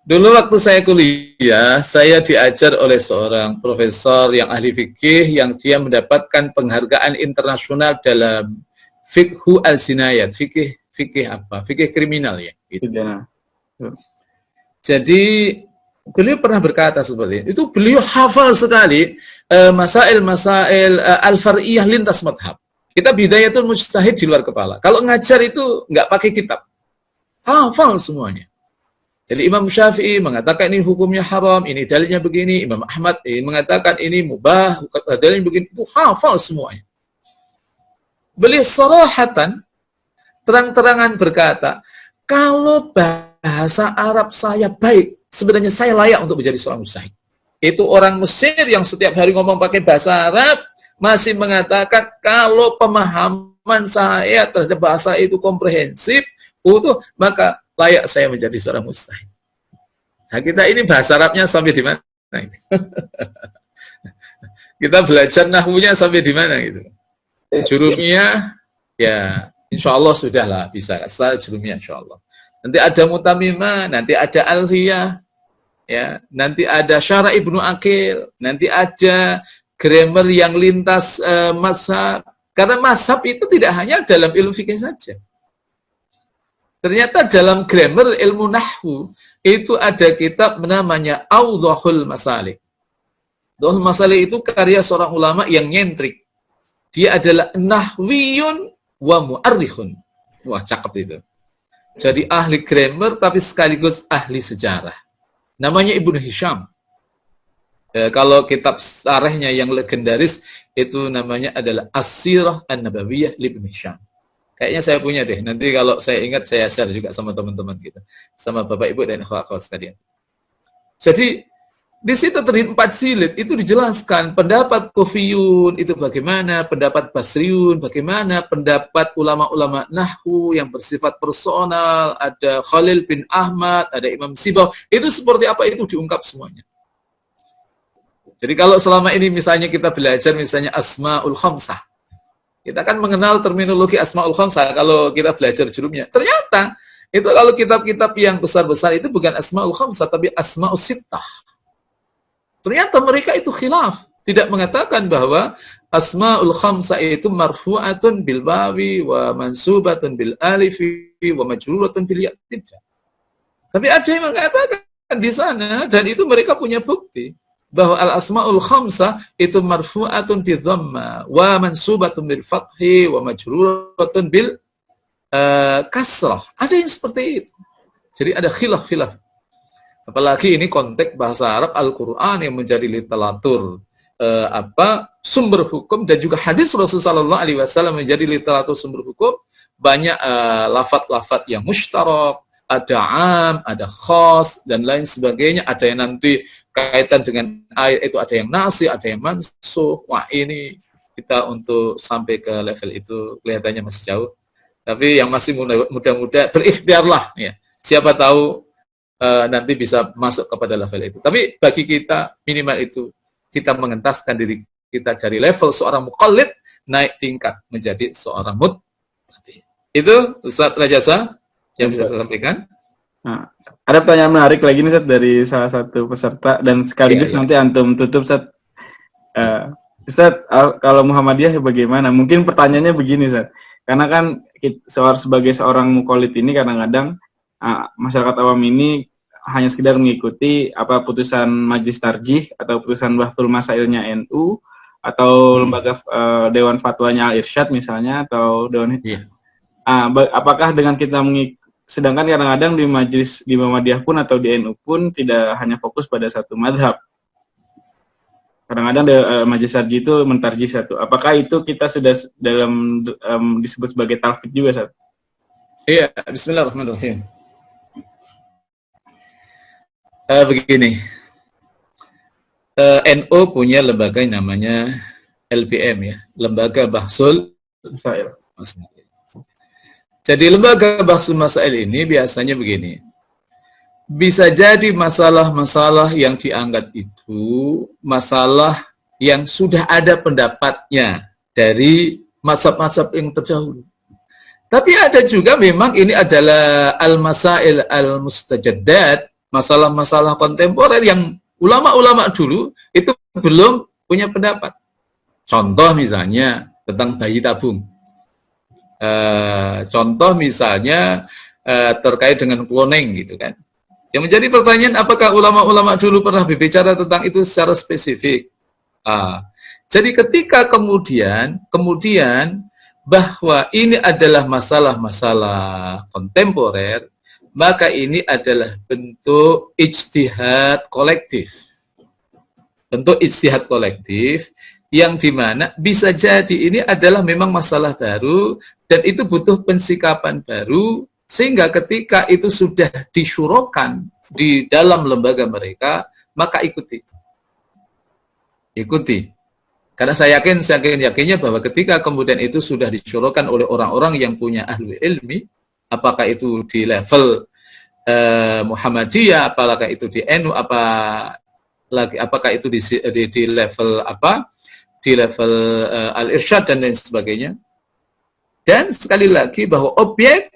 [SPEAKER 2] Dulu waktu saya kuliah, saya diajar oleh seorang profesor yang ahli fikih yang dia mendapatkan penghargaan internasional dalam fiqhu al-jinayat. Fikih kriminal ya. Gitu. Jadi beliau pernah berkata seperti itu. Beliau hafal sekali masail-masail al-far'iyah lintas madhab. Kita bidayatul mujtahid di luar kepala. Kalau ngajar itu nggak pakai kitab. Hafal semuanya. Jadi Imam Syafi'i mengatakan ini hukumnya haram, ini dalilnya begini. Imam Ahmad mengatakan ini mubah, dalilnya begini. Itu hafal semuanya. Beliau sarahatan, terang-terangan berkata, kalau bahasa Arab saya baik, sebenarnya saya layak untuk menjadi seorang mujtahid. Itu orang Mesir yang setiap hari ngomong pakai bahasa Arab, masih mengatakan kalau pemahaman saya terhadap bahasa itu komprehensif, maka layak saya menjadi seorang mujtahid. Nah, kita ini bahasa Arabnya sampai di mana? Kita belajar nahwunya sampai di mana gitu. Jurumiyah, ya insya Allah sudahlah bisa. Setelah jurumiyah insya Allah. Nanti ada mutamimah, nanti ada alfiyah, ya, nanti ada syara Ibnu Aqil, nanti ada grammar yang lintas mazhab. Karena mazhab itu tidak hanya dalam ilmu fikih saja. Ternyata dalam grammar ilmu nahwu itu ada kitab namanya Awdhul Masalik. Awdhul Masalik itu karya seorang ulama yang nyentrik. Dia adalah nahwiyun wa mu'arrikhun. Wah, cakep itu. Jadi ahli grammar tapi sekaligus ahli sejarah. Namanya Ibnu Hisham. Kalau kitab sarahnya yang legendaris itu namanya adalah As-Sirah An-Nabawiyah Ibnu Hisham. Kayaknya saya punya deh. Nanti kalau saya ingat saya share juga sama teman-teman kita, sama Bapak Ibu dan akhwat sekalian. Jadi di situ terdapat 4 jilid itu dijelaskan pendapat Kufiyun itu bagaimana, pendapat Basriun bagaimana, pendapat ulama-ulama nahwu yang bersifat personal, ada Khalil bin Ahmad, ada Imam Sibaw, itu seperti apa itu diungkap semuanya. Jadi kalau selama ini misalnya kita belajar misalnya Asmaul Khamsah, kita kan mengenal terminologi Asmaul Khamsah kalau kita belajar jurumnya. Ternyata itu kalau kitab-kitab yang besar-besar itu bukan Asmaul Khamsah tapi Asmaul Sittah. Ternyata mereka itu khilaf, tidak mengatakan bahwa asmaul khamsah itu marfu'atun bil wawi wa mansubatun bil alifi wa majruratun bil ya. Tidak. Tapi ada yang mengatakan di sana, dan itu mereka punya bukti bahwa al asmaul khamsah itu marfu'atun bi dhamma wa mansubatun bil fathi wa majruratun bil kasrah. Ada yang seperti itu. Jadi ada khilaf-khilaf. Apalagi ini konteks bahasa Arab Al-Quran yang menjadi literatur sumber hukum, dan juga hadis Rasulullah SAW menjadi literatur sumber hukum. Banyak lafaz-lafaz yang mushtarak, ada am, ada khas, dan lain sebagainya. Ada yang nanti kaitan dengan ayat itu, ada yang nasih, ada yang mansukh. Wah, ini kita untuk sampai ke level itu kelihatannya masih jauh. Tapi yang masih muda-muda berikhtiarlah, ya. Siapa tahu nanti bisa masuk kepada level itu. Tapi bagi kita minimal itu, kita mengentaskan diri kita dari level seorang muqallid naik tingkat menjadi seorang muqallid. Itu Ustaz Rajasa yang bisa saya sampaikan.
[SPEAKER 1] Nah, ada pertanyaan menarik lagi nih Ustaz dari salah satu peserta, dan sekaligus nanti antum tutup Ustaz. Ustaz, kalau Muhammadiyah bagaimana? Mungkin pertanyaannya begini Ustaz. Karena kan sebagai seorang muqallid ini kadang-kadang masyarakat awam ini hanya sekedar mengikuti putusan Majelis Tarjih atau putusan Bahthul Masailnya NU atau lembaga Dewan Fatwanya Al-Irsyad misalnya, atau Dewan apakah dengan kita sedangkan kadang-kadang di Majelis, di Muhammadiyah pun atau di NU pun tidak hanya fokus pada satu madhab. Kadang-kadang Majelis Tarjih itu mentarjih satu. Apakah itu kita sudah dalam disebut sebagai talfid juga, Ustaz?
[SPEAKER 2] Iya, bismillahirrahmanirrahim. Begini, NU punya lembaga yang namanya LBM, ya, Lembaga Bahsul Masail. Jadi lembaga Bahsul Masail ini biasanya begini, bisa jadi masalah-masalah yang diangkat itu masalah yang sudah ada pendapatnya dari mazhab-mazhab yang terdahulu. Tapi ada juga memang ini adalah al-masail al-mustajaddat, masalah-masalah kontemporer yang ulama-ulama dulu itu belum punya pendapat. Contoh misalnya tentang bayi tabung. Contoh misalnya terkait dengan cloning gitu kan. Yang menjadi pertanyaan, apakah ulama-ulama dulu pernah berbicara tentang itu secara spesifik? Jadi ketika kemudian bahwa ini adalah masalah-masalah kontemporer, maka ini adalah bentuk ijtihad kolektif. Bentuk ijtihad kolektif yang dimana bisa jadi ini adalah memang masalah baru dan itu butuh pensikapan baru, sehingga ketika itu sudah disyurokan di dalam lembaga mereka, maka ikuti. Karena saya yakinnya bahwa ketika kemudian itu sudah disyurokan oleh orang-orang yang punya ahli ilmi, apakah itu di level Muhammadiyah, apakah itu di NU, apakah itu di level di level Al-Irsyad dan lain sebagainya. Dan sekali lagi bahwa objek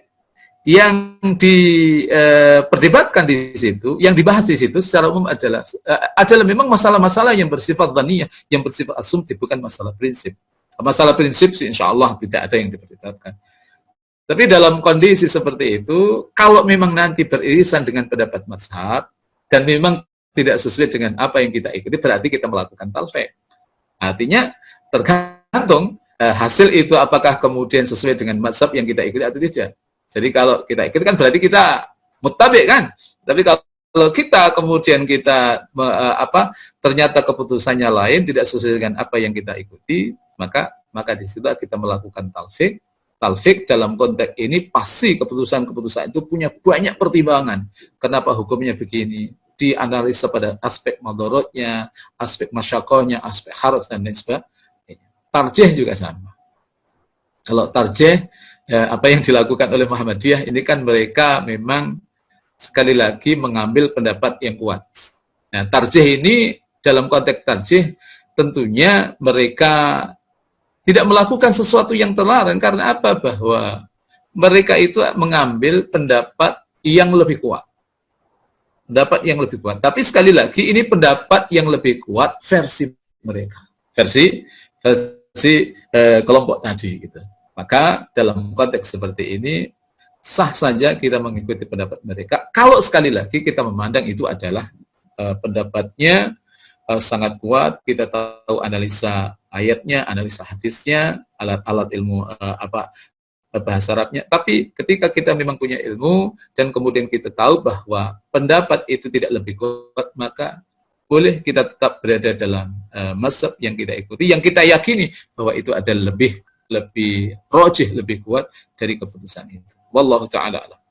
[SPEAKER 2] yang diperdebatkan di situ, yang dibahas di situ secara umum adalah memang masalah-masalah yang bersifat dhaniyah, yang bersifat asumtif, bukan masalah prinsip. Masalah prinsip sih insya Allah tidak ada yang diperdebatkan. Tapi dalam kondisi seperti itu, kalau memang nanti beririsan dengan pendapat mazhab dan memang tidak sesuai dengan apa yang kita ikuti, berarti kita melakukan talfiq. Artinya tergantung hasil itu apakah kemudian sesuai dengan mazhab yang kita ikuti atau tidak. Jadi kalau kita ikuti kan berarti kita muttabi' kan. Tapi kalau kita kemudian ternyata keputusannya lain, tidak sesuai dengan apa yang kita ikuti, maka di situ kita melakukan talfiq. Talfiq dalam konteks ini pasti keputusan-keputusan itu punya banyak pertimbangan. Kenapa hukumnya begini? Dianalisa pada aspek madorotnya, aspek masyakohnya, aspek harus dan lain sebagainya. Tarjih juga sama. Kalau tarjih, apa yang dilakukan oleh Muhammadiyah ini kan mereka memang sekali lagi mengambil pendapat yang kuat. Nah, tarjih ini dalam konteks tarjih tentunya mereka tidak melakukan sesuatu yang terlarang. Karena apa? Bahwa mereka itu mengambil pendapat yang lebih kuat. pendapat yang lebih kuat. Tapi sekali lagi ini pendapat yang lebih kuat versi mereka, versi kelompok tadi gitu. Maka dalam konteks seperti ini sah saja kita mengikuti pendapat mereka kalau sekali lagi kita memandang itu adalah pendapatnya sangat kuat, kita tahu analisa ayatnya, analisa hadisnya, alat-alat ilmu bahasa Arabnya. Tapi ketika kita memang punya ilmu dan kemudian kita tahu bahwa pendapat itu tidak lebih kuat, maka boleh kita tetap berada dalam mazhab yang kita ikuti, yang kita yakini bahwa itu adalah lebih rajih, lebih kuat dari keputusan itu. Wallahu ta'ala alam.